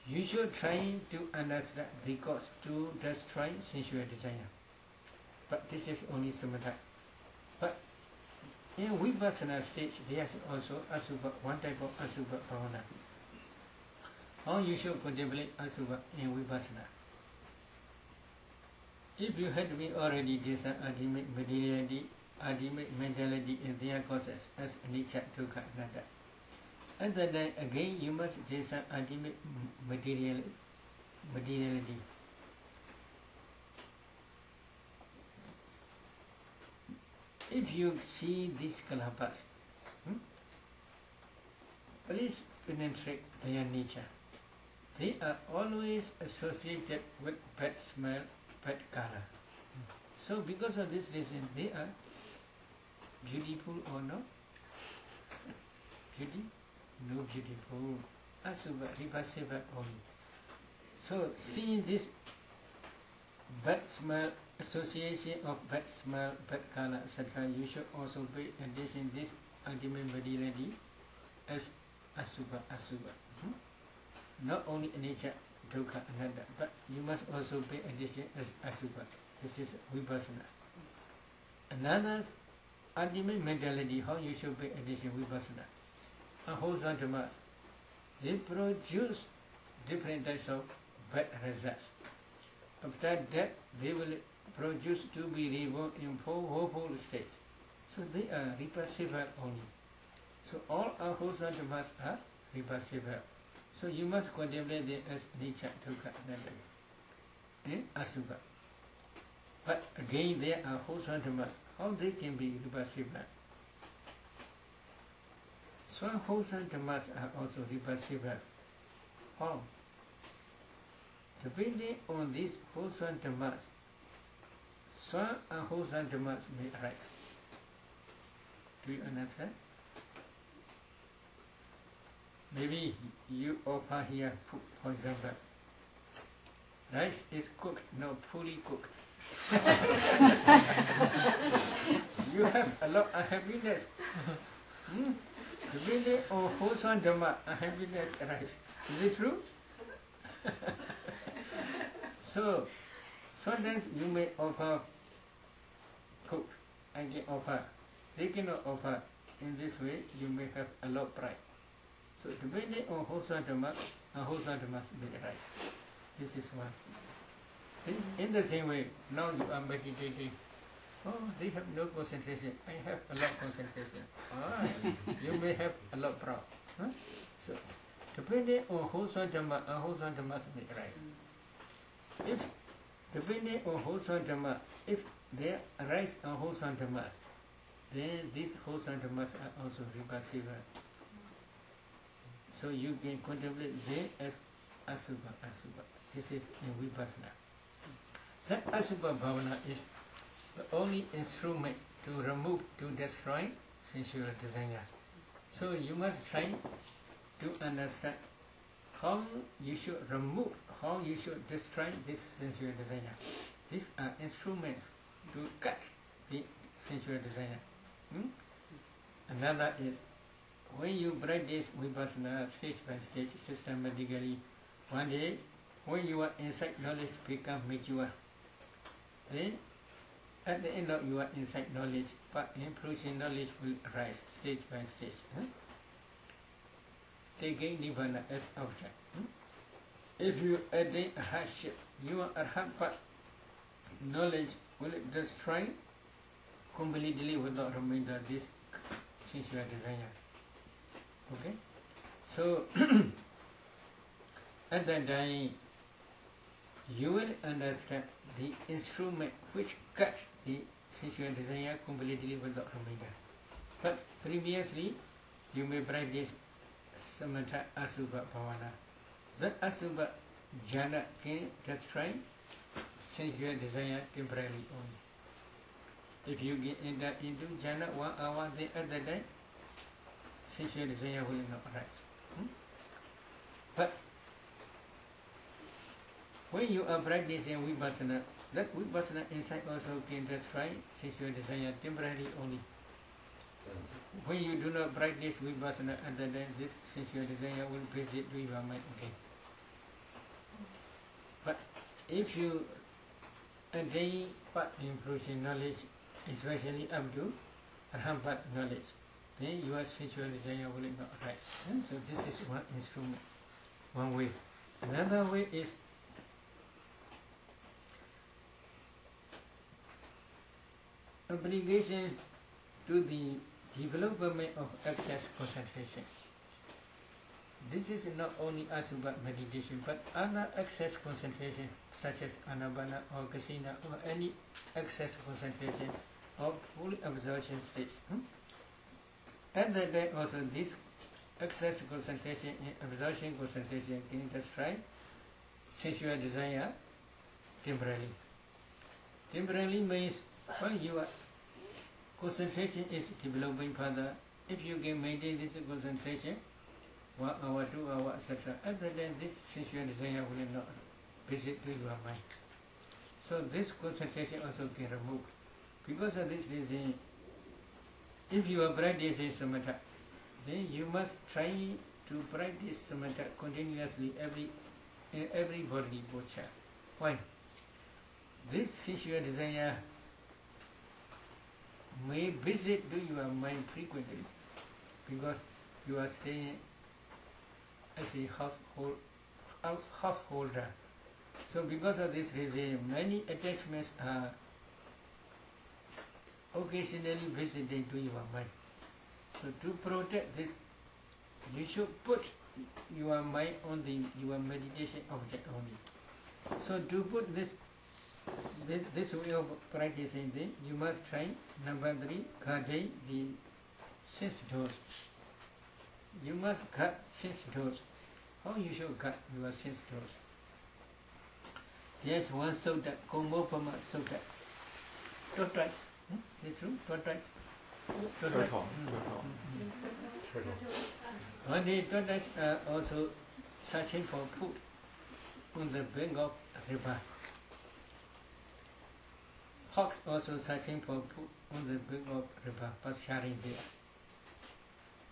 you should try to understand the cause to destroy sensual desire. But this is only samatha. But in vipassana stage, there is also asubha, one type of asubha bhavana. How you should contemplate asubha in vipassana? If you had been already discern ultimate materiality, ultimate mentality in their causes as anicca, dukkha, anatta, and then again you must discern ultimate materiality. If you see these kalapas, please penetrate their nature. They are always associated with bad smell, bad color. So because of this reason, they are beautiful or not? Beauty? No beautiful. Asubha, repulsive only. So seeing this bad smell, association of bad smell, bad color, etc., you should also pay attention this ultimate materiality as asubha. Not only anicca, dukkha, anatta, but you must also pay attention as asubha. This is vipassana. Another ultimate mentality, how you should pay attention vipassana. Wholesome dhammas, they produce different types of bad results. After that, they will produce to be reborn in four woeful states. So they are repulsive only. So all our wholesome dhammas are repulsive. So you must contemplate them as anicca, dukkha, anatta, and asubha. But again, there are wholesome dhammas. How they can be repulsive? Some wholesome dhammas are also repulsive. How? Depending on these wholesome dhammas, some unwholesome dhammas may arise. Do you understand? Maybe you offer here, for example, rice is cooked, not fully cooked. You have a lot of happiness. Depending on wholesome dhamma, happiness arises. Is it true? So, sometimes you may offer cook, I can offer. They cannot offer. In this way, you may have a lot of pride. So, depending on wholesome dhamma, unwholesome dhammas may arise. This is one. In the same way, now you are meditating. Oh, they have no concentration. I have a lot of concentration. You may have a lot of pride. So, depending on wholesome dhamma, unwholesome dhammas may arise. If depending on wholesome dhamma, if there arise unwholesome dhammas, then these wholesome dhammas are also repulsive. So you can contemplate them as asubha. This is in vipassana. That asubha bhavana is the only instrument to remove, to destroy sensual desire. So you must try to understand how you should remove, how you should destroy this sensual desire. These are instruments to cut the sensual desire. Another is, when you practice vipassana stage by stage, systematically, one day, when your insight knowledge becomes mature, then at the end of your insight knowledge, improving knowledge will rise stage by stage. Taking nibbana as object. If you attain a hardship, your arhat knowledge will destroy completely without remainder this sensual desire. Okay? So, at that time, you will understand the instrument which cuts the sensual desire completely without remainder. But previously, you may practice Samatha Asubha Bhavana. That Asubha jhana can destroy sensual desire temporarily only. If you get into jhana 1 hour, then at that time, sensual desire will not arise. But when you are practicing vipassana, that vipassana insight also can destroy sensual desire temporarily only. When you do not practice vipassana at that time, this sensual desire will visit to your mind again. But if you attain part improving knowledge, especially up to Arhampat knowledge, then your sensual desire will not arise. So this is one instrument, one way. Another way is obligation to the development of access concentration. This is not only Asubha meditation, but other access concentration, such as Anabana or Kasina, or any access concentration of full absorption state. At that time also, this access concentration and absorption concentration can destroy sensual desire temporarily. Temporarily means when your concentration is developing further, if you can maintain this concentration 1 hour, 2 hours, etc., at that time this sensual desire will not visit to your mind. So this concentration also can remove. Because of this reason, if you are practicing samatha, then you must try to practice samatha continuously in every bodily posture. Why? This sensual desire may visit to your mind frequently, because you are staying as a householder. So because of this reason, many attachments are occasionally visiting to your mind. So to protect this, you should put your mind on your meditation object only. So to put this way of practicing, then you must try number 3, guarding the sense doors. You must guard sense doors. How you should guard your sense doors? There's one sutta, Komopama Sutta. Tortoise. Is it true? Tortoise? Tortoise. One day tortoise are also searching for food on the bank of a river. Fox also searching for food on the bank of river, pasturing there.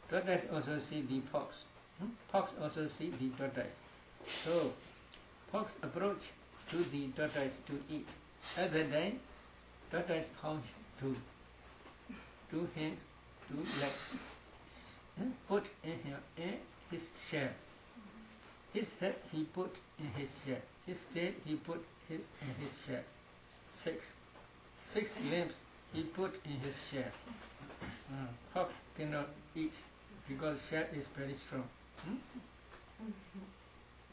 Tortoise also see the fox. Fox also see the tortoise. So fox approach to the tortoise to eat. At that time, tortoise hounds two hands, 2 legs, put in his shell. His head he put in his shell. His tail he put in his shell. 6 limbs he put in his shell. Fox cannot eat because shell is very strong.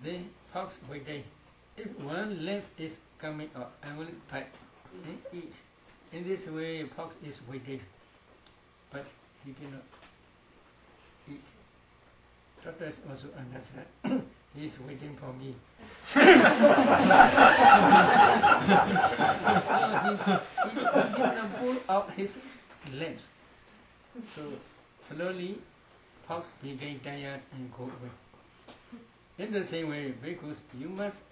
Then fox waited. If one limb is coming up, I will bite and eat. In this way, fox is waiting, but he cannot eat. Tortoise also understand. He is waiting for me. So he cannot pull out his limbs. So slowly, fox became tired and go away. In the same way, because you must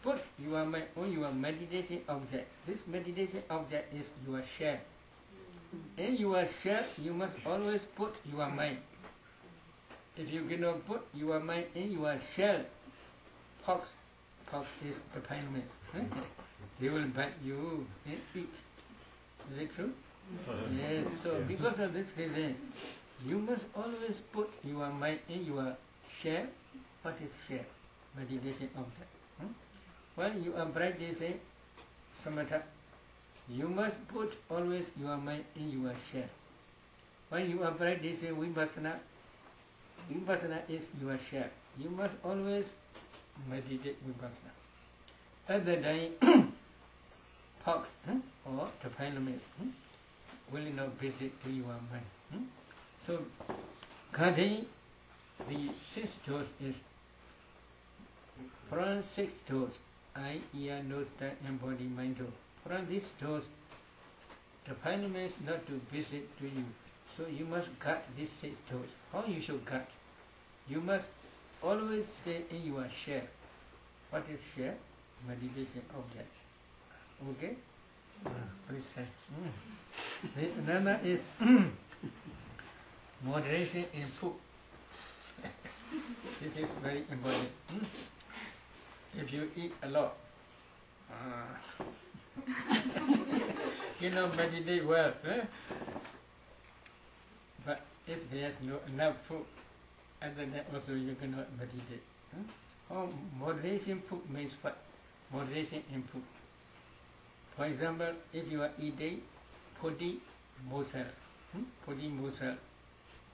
put your mind on your meditation object. This meditation object is your shell. In your shell, you must always put your mind. If you cannot put your mind in your shell, fox is the pyramids. They will bite you and eat. Is it true? Yes. So because of this reason, you must always put your mind in your shell. What is shell? Meditation object. When you are practicing samatha, You must put always your mind in your shell. When you are practicing Vipassana, Vipassana is your shell. You must always meditate Vipassana. At the time, fox or the defilements will not visit to your mind. So, guarding the 6 doors is from 6 doors, eye, ear, nose, tongue, and body, mind door. From these doors, the defilements not to visit to you. So you must guard these 6 doors. How you should guard? You must always stay in your share. What is share? Meditation object. Okay? Please try. Another is moderation in food. This is very important. If you eat a lot, you know, meditate well. But if there's no enough food, at the time also you cannot meditate. Oh, moderation food means what? Moderation in food. For example, if you are eating 40 morsels, 40 morsels,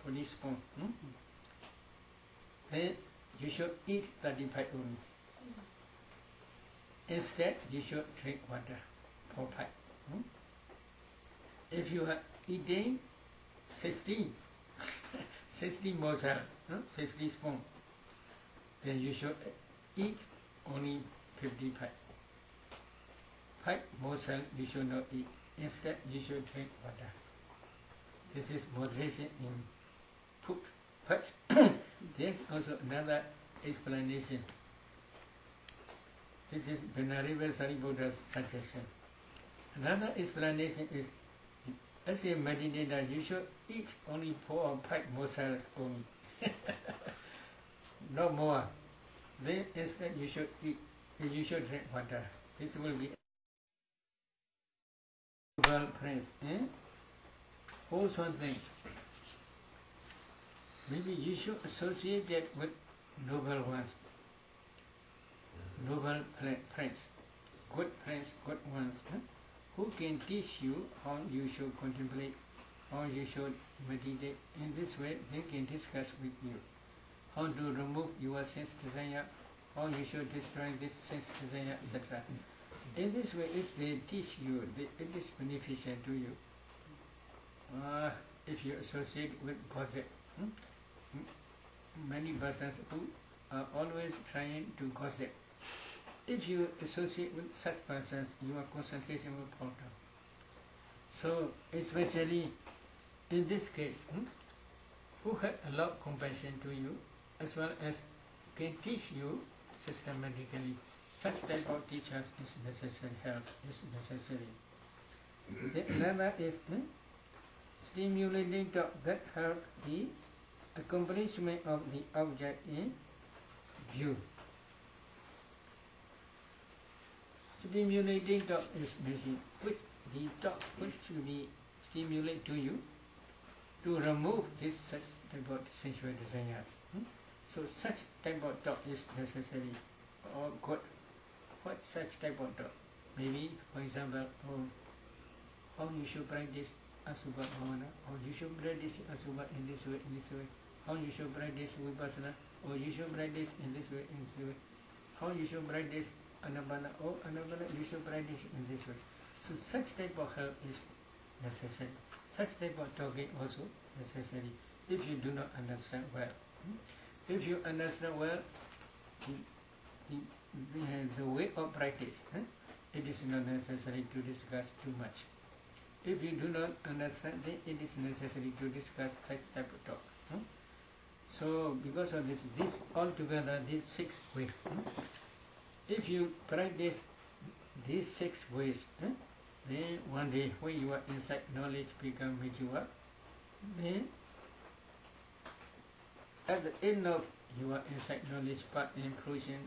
40 spoons, then you should eat 35 only. Instead, you should drink water for 5. If you are eating 60 morsels, 60 spoons, then you should eat only 55. 5 morsels you should not eat. Instead, you should drink water. This is moderation in food. But there's also another explanation. This is Venerable Sariputta's suggestion. Another explanation is, as a meditator, you should eat only 4 or 5 morsels only, no more. Then instead you should eat, you should drink water. This will be noble friends. Also things. Maybe you should associate that with noble ones. Noble friends, good ones, who can teach you how you should contemplate, how you should meditate. In this way, they can discuss with you how to remove your sense desire, how you should destroy this sense desire, etc. In this way, if they teach you, it is beneficial to you. If you associate with gossip, many persons who are always trying to gossip, if you associate with such persons, your concentration will fall down. So, especially in this case, who have a lot of compassion to you, as well as can teach you systematically, such type of teachers is necessary, help is necessary. The another is stimulating talk that help the accomplishment of the object in view. Stimulating talk is meaning which the talk which to be stimulate to you to remove this such type of sensual desires. So such type of talk is necessary or good. What such type of talk? Maybe, for example, how you should practice Asubha Bhavana, or you should practice Asubha in this way, how you should practice Vipassana, or you should practice in this way, how you should practice Anapana, or Anapana you should practice in this way. So such type of help is necessary. Such type of talking also necessary if you do not understand well. If you understand well the way of practice, it is not necessary to discuss too much. If you do not understand, then it is necessary to discuss such type of talk. So because of this altogether, these 6 ways. If you practice these 6 ways, then one day when your insight knowledge become mature, then at the end of your insight knowledge path inclusion,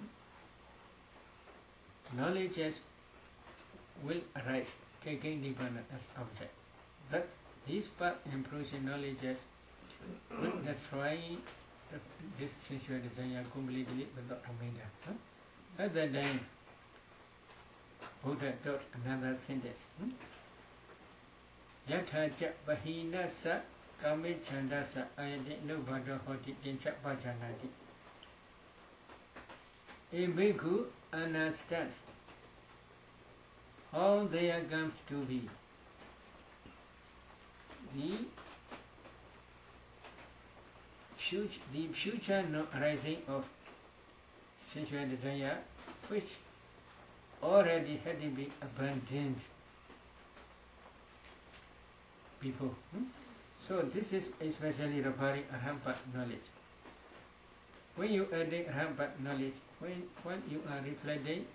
knowledges will arise, taking Nibbana as object. Thus, this path inclusion knowledges will destroy this sensual desire completely without remainder. At that time, Buddha taught another sentence. Yatha cha bahina sa kame chanda sa ayati nubhada hoti tincha bhajanati. A bhikkhu understands how there comes to be the future arising of sensual desire, which already had been abandoned before. So this is especially referring Arhampat knowledge. When you are adding Arhampat knowledge, when you are reflecting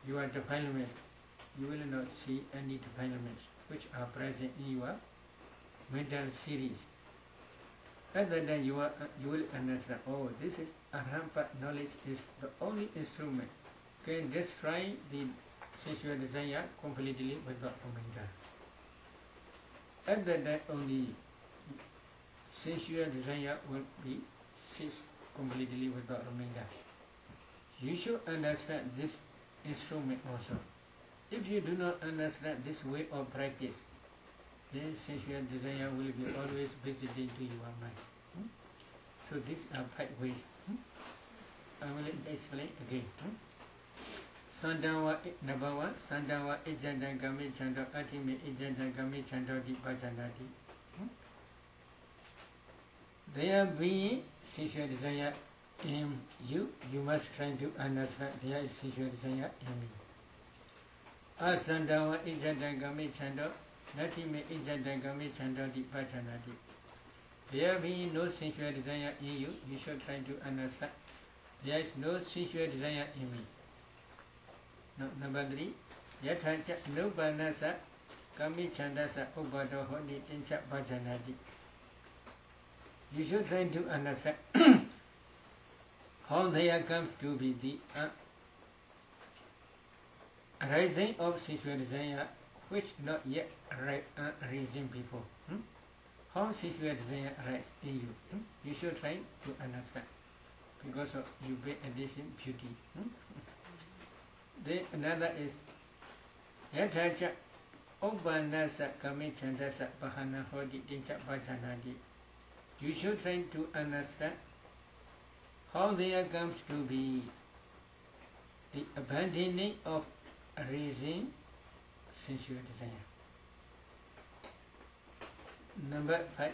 your defilements, you will not see any defilements which are present in your mental series. Other than you will understand, oh, this is Arhampat knowledge is the only instrument can destroy the sensual desire completely without remainder. Other than only sensual desire will be ceased completely without remainder. You should understand this instrument also. If you do not understand this way of practice, then sensual desire will be always visiting to your mind. So these are 5 ways. I will explain again. Sandawa number 1, Sandawa ijanda gami chando atime ijanda gami chando di bhajanati. There being sensual desire in you, you must try to understand there is sensual desire in me. Asandawa ijanda gami chando natime ijanda gami chando di bhajanati. There being no sensual desire in you, you should try to understand there is no sensual desire in me. No, number 3, Yathacha Nubanasa Kami Chandasa Ubado Hodi Tincha Bhajanati. You should try to understand how there comes to be the arising of sensual desire which not yet arisen before. How sensual desire arises in you. You should try to understand because of you pay addition beauty. Then another is Yathacha Obbanasa Kami Chandasa Bahana Hodi Tincha Bhajanati. You should try to understand how there comes to be the abandoning of reason, sensual desire. Number 5.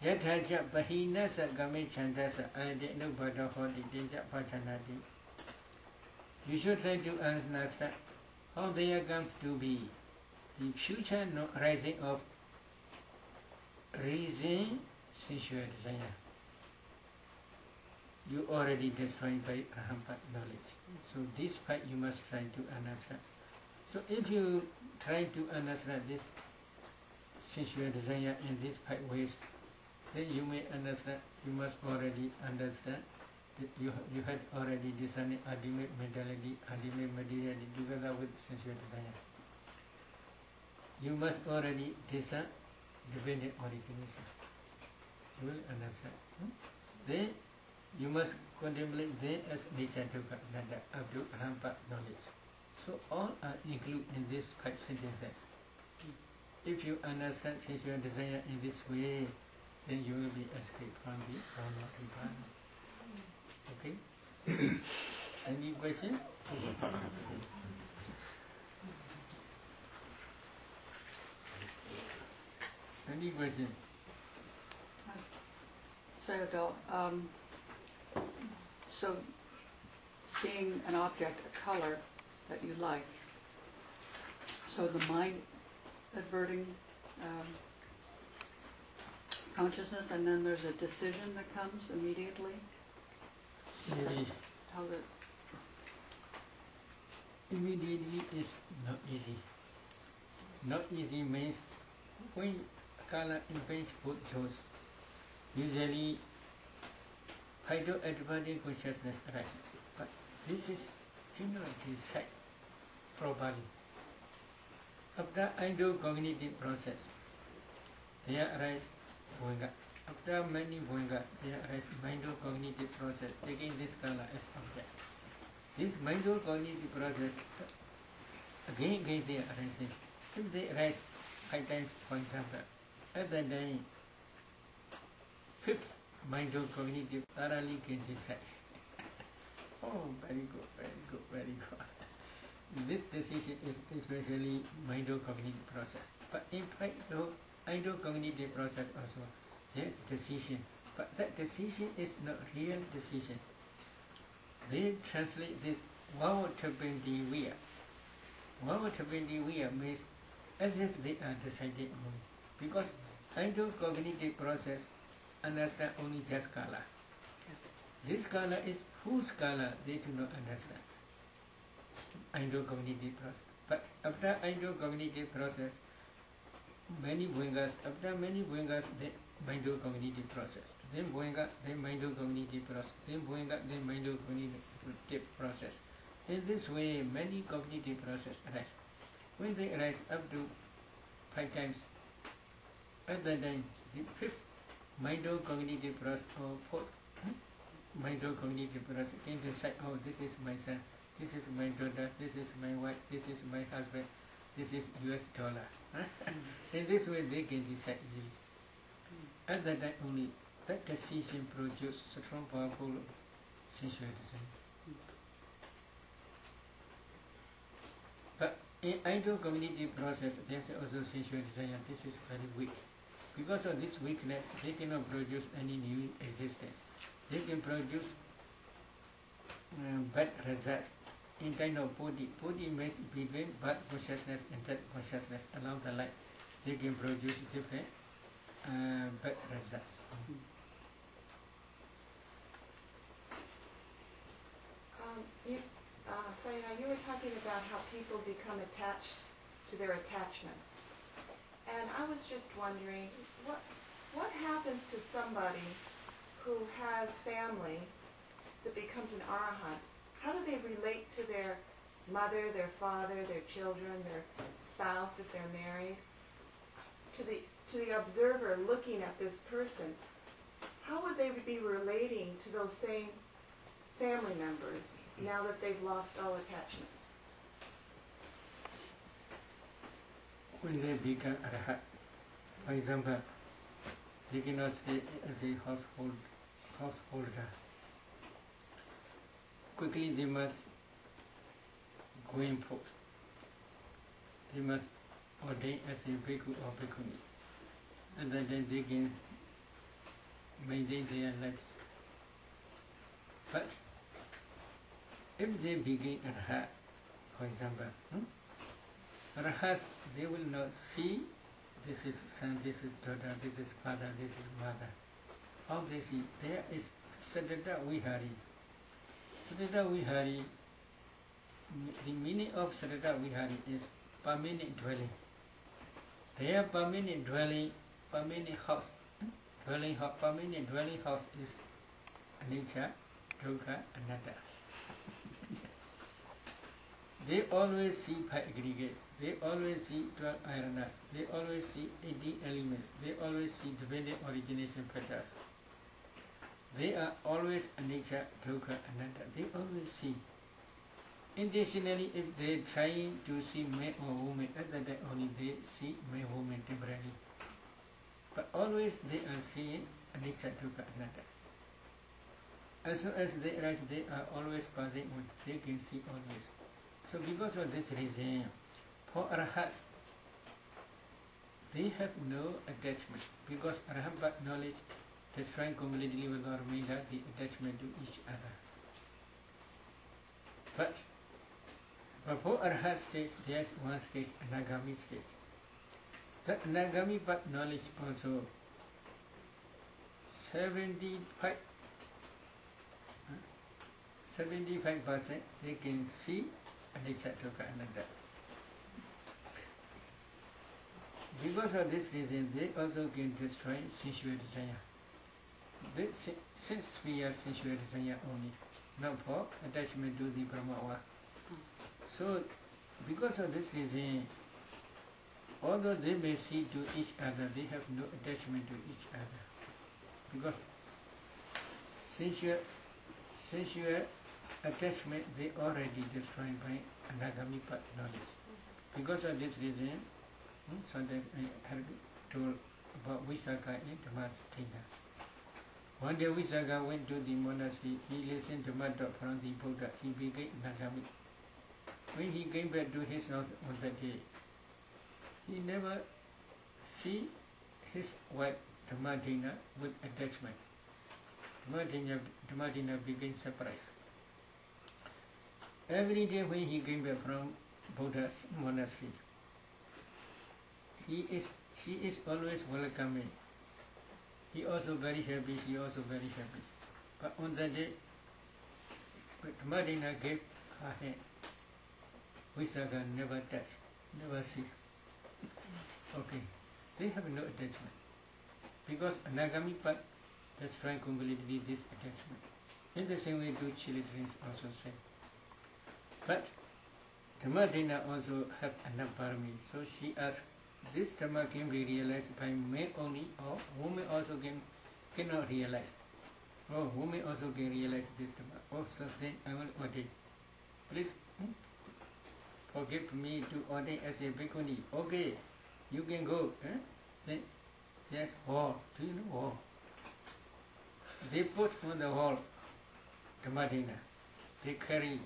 Yathacha Bahinasa Kami Chandasa Ayade Nubhada Hodi Tincha Bhajanati. You should try to understand how there comes to be the future rising of reason, sensual desire. You already destroyed by Arhampat knowledge. So this part you must try to understand. So if you try to understand this sensual desire in these 5 ways, then you may understand, you must already understand that you had already discerned ultimate mentality, ultimate materiality together with sensual desire. You must already discern dependent origination. You will understand. Then you must contemplate them as nature dukkha nanda up to Arhampat knowledge. So all are included in these 5 sentences. If you understand sensual desire in this way, then you will be escaped from the realm of Nibbana. Okay? Any question? Any question? Sayadaw, so seeing an object, a color that you like, so the mind adverting consciousness, and then there's a decision that comes immediately? How the Immediately is not easy. Not easy means when color image both shows, usually phytoadverting consciousness arises. But this is cannot decide properly. After endocognitive process, there arise bhoga. After many bhogas, there arise mindocognitive process, taking this color as object. This mindocognitive process, again they are arising. If they arise 5 times, for example. At that time, 5th mind-cognitive thoroughly can decide. Oh, very good, very good, very good. This decision is especially mind-cognitive process. But in fact, mind-cognitive process also, there's decision. But that decision is not real decision. They translate this Vavatapandiviya. Vavatapandiviya means as if they are decided only. Because mind-cognitive process understand only just kala. This kala is whose kala they do not understand. Mind-cognitive process. But after mind-cognitive process, many Bhuyangas, after many Bhuyangas, they mind-cognitive process. Then Bhuanga, then mind-cognitive process. Then Bhuanga, then mind-cognitive process. In this way, many cognitive processes arise. When they arise up to 5 times, at that time, the 5th mind-cognitive process or 4th mind-cognitive process can decide, oh, this is my son, this is my daughter, this is my wife, this is my husband, this is US dollar. In this way, they can decide easily. At that time only, that decision produces strong, powerful sensual desire. But in mind-cognitive process, there is also sensual desire. This is very weak. Because of this weakness, they cannot produce any new existence. They can produce bad results in kind of body. Body means between bad consciousness and that consciousness along the line. They can produce different bad results. You were talking about how people become attached to their attachments. And I was just wondering, what happens to somebody who has family that becomes an arahant? How do they relate to their mother, their father, their children, their spouse if they're married? To the observer looking at this person, how would they be relating to those same family members now that they've lost all attachment? When they become arhat, for example, they cannot stay as a householder. Quickly they must go in forth. They must ordain as a bhikkhu or bhikkhuni. And then they can maintain their lives. But if they begin arhat, for example, arhats, they will not see this is son, this is daughter, this is father, this is mother. How they see? There is Sattata Vihari. Sattata Vihari, the meaning of Sattata Vihari is permanent dwelling. Their permanent dwelling, permanent house, permanent dwelling house is anicca, dukkha, anatta. They always see 5 aggregates, they always see 12 iranas, they always see 18 elements, they always see dependent origination factors. They are always anicca, dukkha, anatta. They always see. Intentionally, if they try to see man or woman, at that time only they see man or woman temporarily. But always they are seeing anicca, dukkha, anatta. As soon as they arise, they are always passing on. They can see always. So because of this reason, for arhats, they have no attachment. Because arhat knowledge destroying completely without mila the attachment to each other. But for arhat stage, there is one stage, anagami stage. That anagami path knowledge also 75% they can see anicca, dukkha, anatta. Because of this reason, they also can destroy sensual desire. Since we are sensual desire only, not for attachment to the Brahma. So, because of this reason, although they may see to each other, they have no attachment to each other. Because sensual attachment, they already destroyed by anagami path knowledge. Because of this reason, Sometimes I had told about Visakha in Dhammasthena. One day Visakha went to the monastery, he listened to Madhva from the Buddha, he became Nagami. When he came back to his house on that day, he never see his wife Dhammadina with attachment. Dhammadina became surprised. Every day when he came back from Buddha's monastery, she is always welcoming. He also very happy, she also very happy. But on that day, Dhammadina gave her hand. Visakha never touch, never see. Okay, they have no attachment. Because Anagami path, that's trying completely this attachment. In the same way, two children also say. But Dhammadina also have enough parami. So she asked, this Dhamma can be realized by men only, or women also cannot realize. Oh, women also can realize this Dhamma. Oh, so then I will ordain. Please forgive me to ordain as a bhikkhuni. Okay, you can go. Then there's wall. Do you know wall? They put on the wall Dhammadina. They carry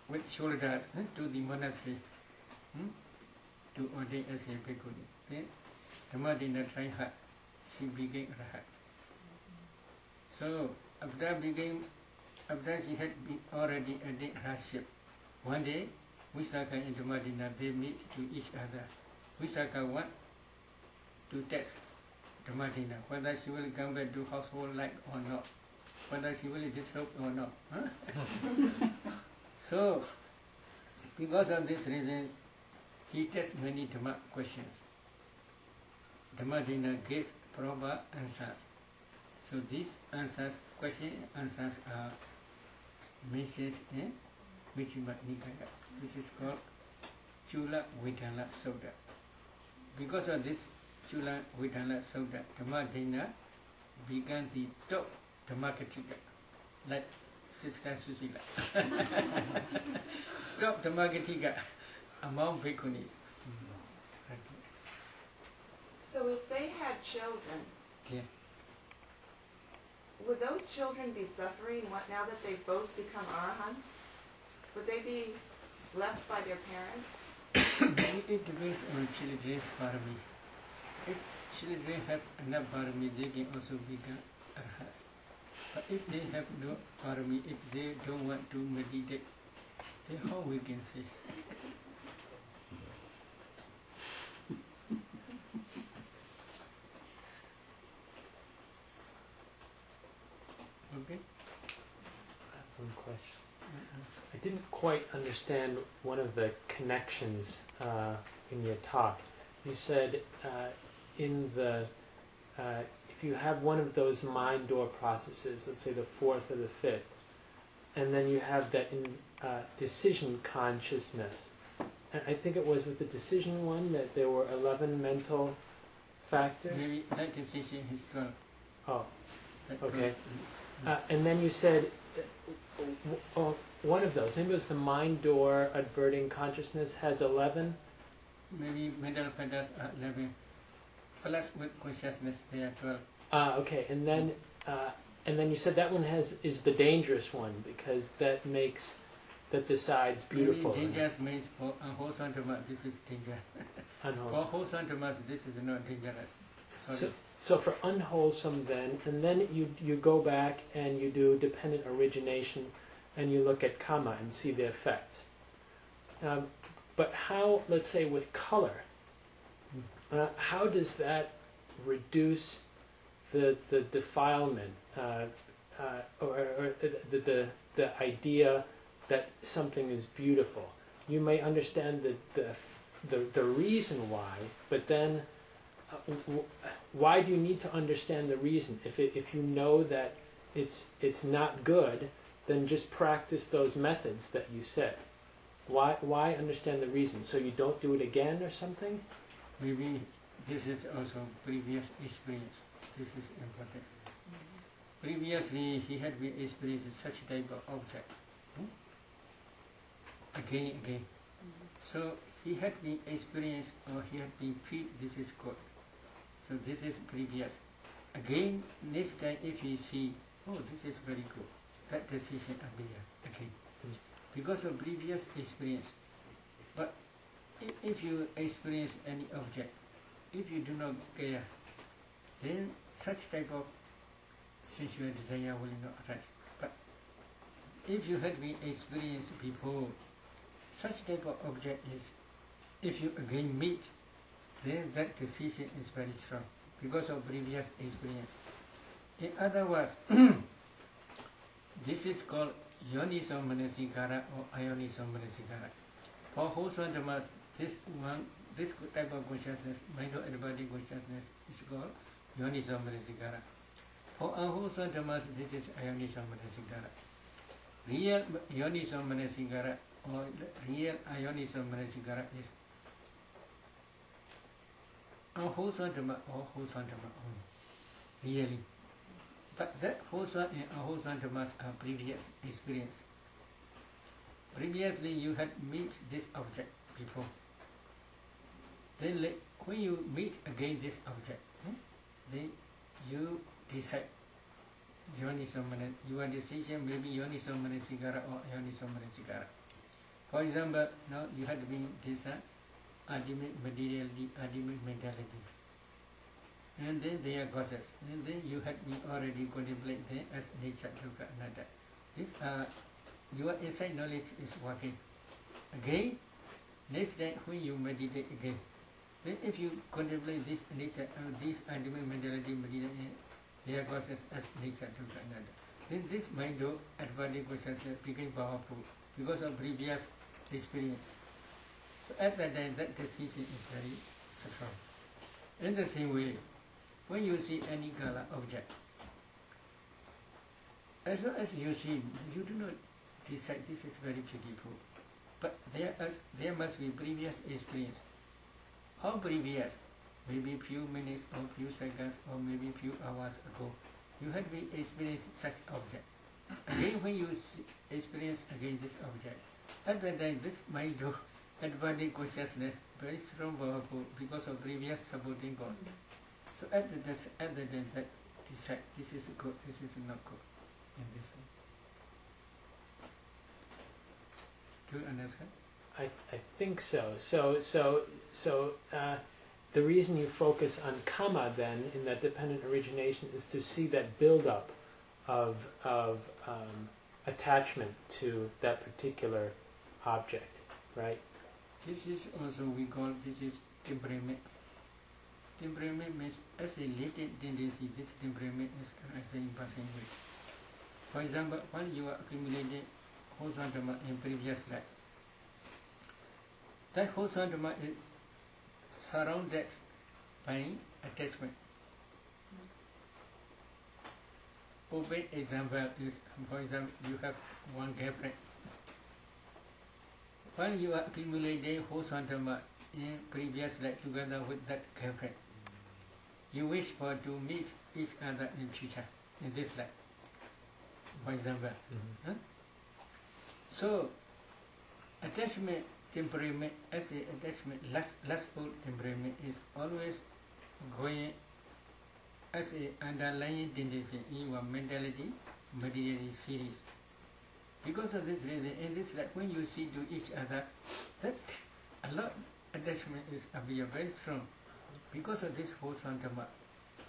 with shoulders to the monastery to ordain as a bhikkhuni. Then Dhammadina tried hard. She became Rahat. So after she had been already ordained Rahatship, one day Visakha and Dhammadina, they meet to each other. Visakha want to test Dhammadina whether she will come back to household life or not, whether she will disrobe or not. So, because of this reason, he tests many Dhamma questions. Dhammadina gave proper answers. So these answers, question answers are mentioned in Majjhima Nikaya. This is called Chula Vedana Sutta. Because of this Chula Vedana Sutta, Dhammadina began the top Dhammakattika, like Sister Susila. Top Dhammakattika among bhikkhunis. Okay. So if they had children, Yes. would those children be suffering now that they've both become arahants? Would they be left by their parents? It depends on children's parami. If children have enough parami, they can also become arhats. But if they have no parami, if they don't want to meditate, then how we can say? Okay? I have one question. I didn't quite understand one of the connections in your talk. You said if you have one of those mind door processes, let's say the fourth or the fifth, and then you have that decision consciousness. And I think it was with the decision one that there were 11 mental factors. Maybe that decision is 12. Oh, That okay. 12. And then you said one of those, maybe it was the mind door adverting consciousness, has 11. Maybe mental patterns are 11. Plus with consciousness they are 12. Okay, and then you said that one is the dangerous one because that decides beautiful. Maybe dangerous means for unwholesome dhamma, this is danger. For wholesome dhammas, this is not dangerous. Sorry. So for unwholesome then, and then you go back and you do dependent origination and you look at karma and see the effects. But how, let's say with color, how does that reduce the defilement or the idea that something is beautiful? You may understand the reason why, but then why do you need to understand the reason? If you know that it's not good, then just practice those methods that you said. Why understand the reason? So you don't do it again or something? Maybe this is also previous experience. This is important. Previously, he had been experiencing such type of object. Again. So he had been experienced or he had been feel this is good. So this is previous. Again, next time if you see, oh, this is very good, that decision appear again. Because of previous experience. But if you experience any object, if you do not care, then such type of sensual desire will not arise. But if you had been experienced before, such type of object is, if you again meet, then that decision is very strong because of previous experience. In other words, this is called Yoniso Manasikara or Ayoniso Manasikara. For wholesome dhammas, this type of consciousness, micro-embodied consciousness, is called Yoniso Manasikara. For unwholesome dhammas, this is Ayoniso Manasikara. Real Yoniso Manasikara or real Ayoniso Manasikara is unwholesome dhamma or wholesome dhamma only. Really. But that wholesome and unwholesome dhammas are previous experience. Previously you had met this object before. Then when you meet again this object, then you decide your decision may be Yoniso Manasikara or Ayoniso Manasikara. For example, now you had been this ultimate materiality, ultimate mentality. And then they are causes. And then you had been already contemplate them as nature, dukkha, anatta. These are your inside knowledge is working. Again, next time when you meditate again, then if you contemplate this nature, this ultimate mentality, they are causes as nature, dukkha, anatta. Then this mind of advanced consciousness became powerful because of previous experience. So at that time, that decision is very strong. In the same way, when you see any color object, as long as you see, you do not decide this is very beautiful. But there must be previous experience. How previous? Maybe few minutes or few seconds or maybe few hours ago, you had been experienced such object. Again, when you experience again this object, at that time, this mind of advanced consciousness very strong, powerful because of previous supporting cause. So at the time that decide this is good, this is not good in this way. Do you understand? I think so. So the reason you focus on karma then in that dependent origination is to see that build-up of attachment to that particular object, right? This is also we call this is temperament. Temperament means as a latent tendency. This temperament is as in passing way. For example, when you are accumulating wholesome dhamma in previous life, that wholesome dhamma is surrounded by attachment. Obey example is, for example, you have one girlfriend. When you are accumulating wholesome dhamma in previous life together with that girlfriend, you wish for to meet each other in future, in this life, for example. So, attachment temperament, as a attachment, lustful temperament is always going as a underlying tendency in your mentality, materiality series. Because of this reason, in this life, when you see to each other, that a lot attachment is appear very strong. Because of this wholesome dhamma.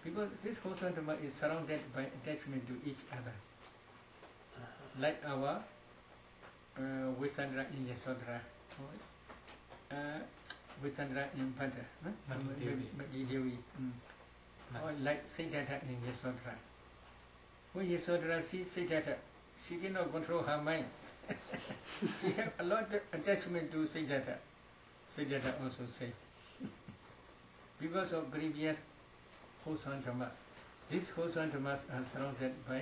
Because this wholesome dhamma is surrounded by attachment to each other. Like our Visandra in Yasodhara, Visandra in Panta, Mati Devi, or like Siddhartha in Yasodhara. When Yasodhara sees Siddhartha, she cannot control her mind. She has a lot of attachment to Siddhartha. Siddhartha also safe. Because of previous wholesome dhammas. These wholesome dhammas are surrounded by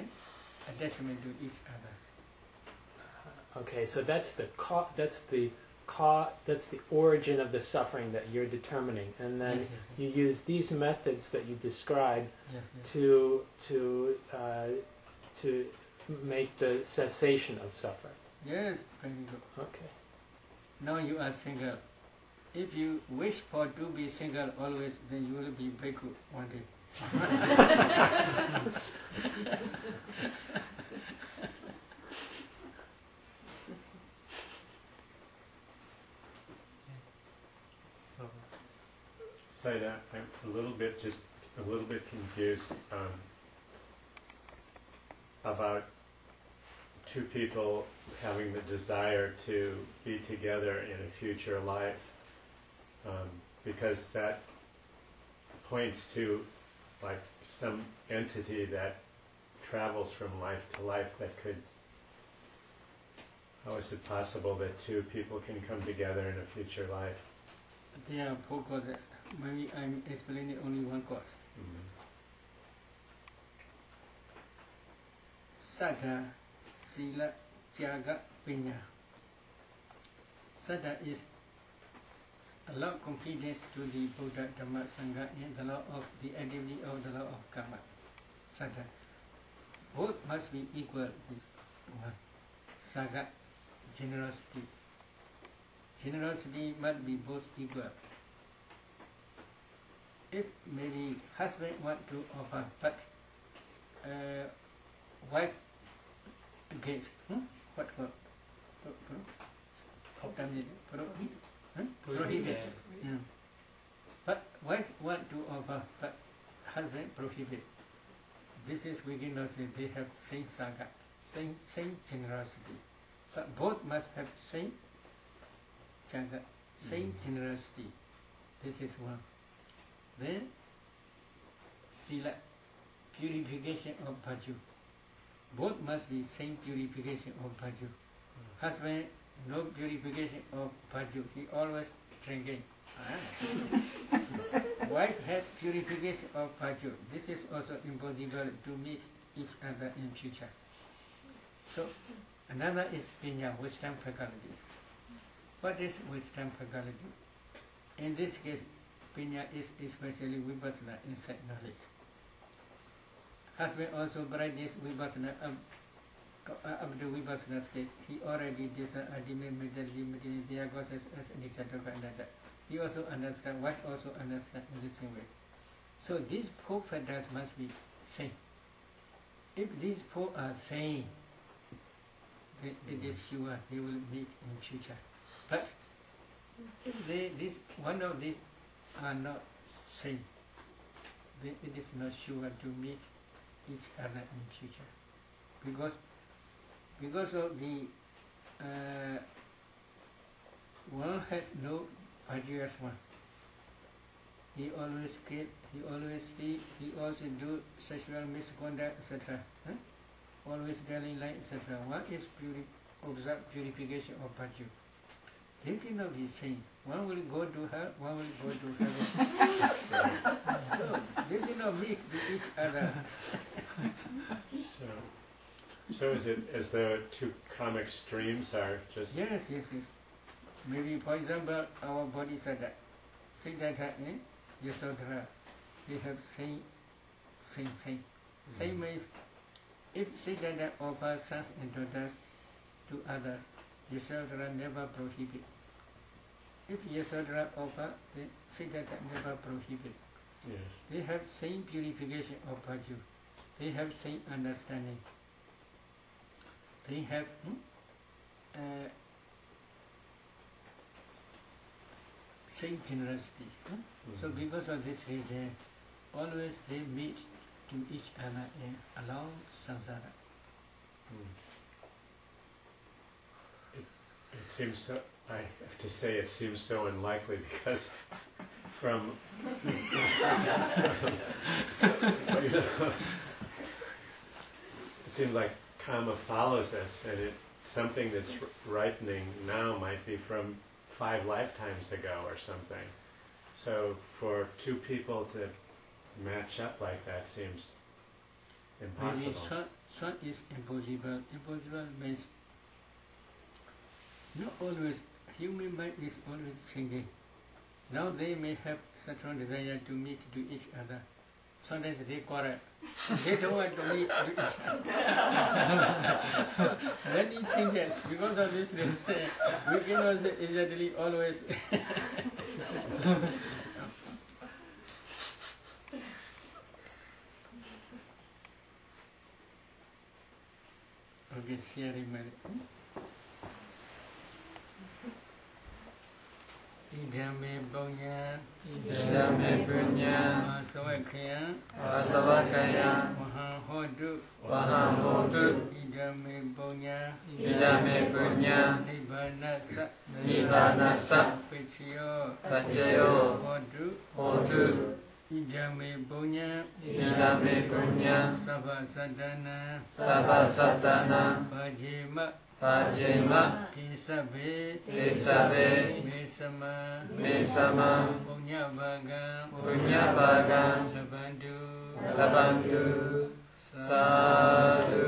attachment to each other. Okay, so that's the origin of the suffering that you're determining, and then Yes. you use these methods that you describe Yes. to make the cessation of suffering. Yes, very good. Okay. Now you are single. If you wish for to be single always, then you will be bhikkhu one day. Sayadaw, I'm a little bit confused about two people having the desire to be together in a future life, because that points to like some entity that travels from life to life that could. How is it possible that two people can come together in a future life? There are 4 causes. Maybe I'm explaining only one cause. Saddha, Sila, Tyaga, Pinya. Saddha is a law of confidence to the Buddha, Dhamma, Sangha, and the law of the activity of the law of karma. Saddha. Both must be equal. This one. Saga, generosity. Generosity must be both equal. If maybe husband want to offer, but wife against, what for? Prohibit. But wife want to offer, but husband prohibit. This is we cannot say they have same saga, same generosity. But both must have same generosity. This is one. Then sila, purification of virtue. Both must be same purification of virtue. Husband, no purification of virtue. He always drinking. Wife has purification of virtue. This is also impossible to meet each other in future. So another is pinya, wisdom faculty. What is wisdom faculty? In this case, pinya is especially vipassana, insight knowledge. Husband also practice vipassana up to vipassana stage. He already discern ultimate material their causes as anicca, and that. He also understand, wife also understand in the same way. So these 4 factors must be same. If these 4 are same, then it is sure they will meet in future. But if one of these are not same, then it is not sure to meet each other in future. Because of the one has no virtuous one. He always kill, he always steal, he also do sexual misconduct, etc. Always telling lies, etc. One is observe purification of virtue. They cannot be same. One will go to hell, one will go to heaven. So they cannot meet with each other. So is it as though 2 karmic streams are just... Yes. Maybe, for example, our Bodhisattva, Siddhartha and Yasodhara, they have same. Same means, if Siddhartha offers sons and daughters to others, Yasodhara never prohibit. If Yasodhara offers, then Siddhartha never prohibit. Yes. They have same purification of virtue. They have same understanding. They have same generosity. So because of this reason, always they meet to each other in along samsara. It seems so, I have to say it seems so unlikely because from it seems like karma follows us, and something that's ripening now might be from 5 lifetimes ago or something. So for 2 people to match up like that seems impossible. Maybe some is impossible. Impossible means not always. Human mind is always changing. Now they may have such a desire to meet to each other. sometimes they quarrel. They don't want to meet with each other. So many changes because of this. We cannot easily always. Okay, sharing my. Idame Bonya, Idame Punya, Asawakaya, Asavakaya, Mahahodu, Mahahodu, Idame Bonya, Idame Punya, Nibbanasa, Nibbanasa, Pachayo, Pachayo, Hodu, Hodu, Idame Bonya, Idame Punya, Sabhasadana, Sabhasatana, Pajema, Pajema, Kisabe, Desabe, Mesama, Mesama, Punya Baga, Punya Baga, Labandu, Labantu, Sadhu.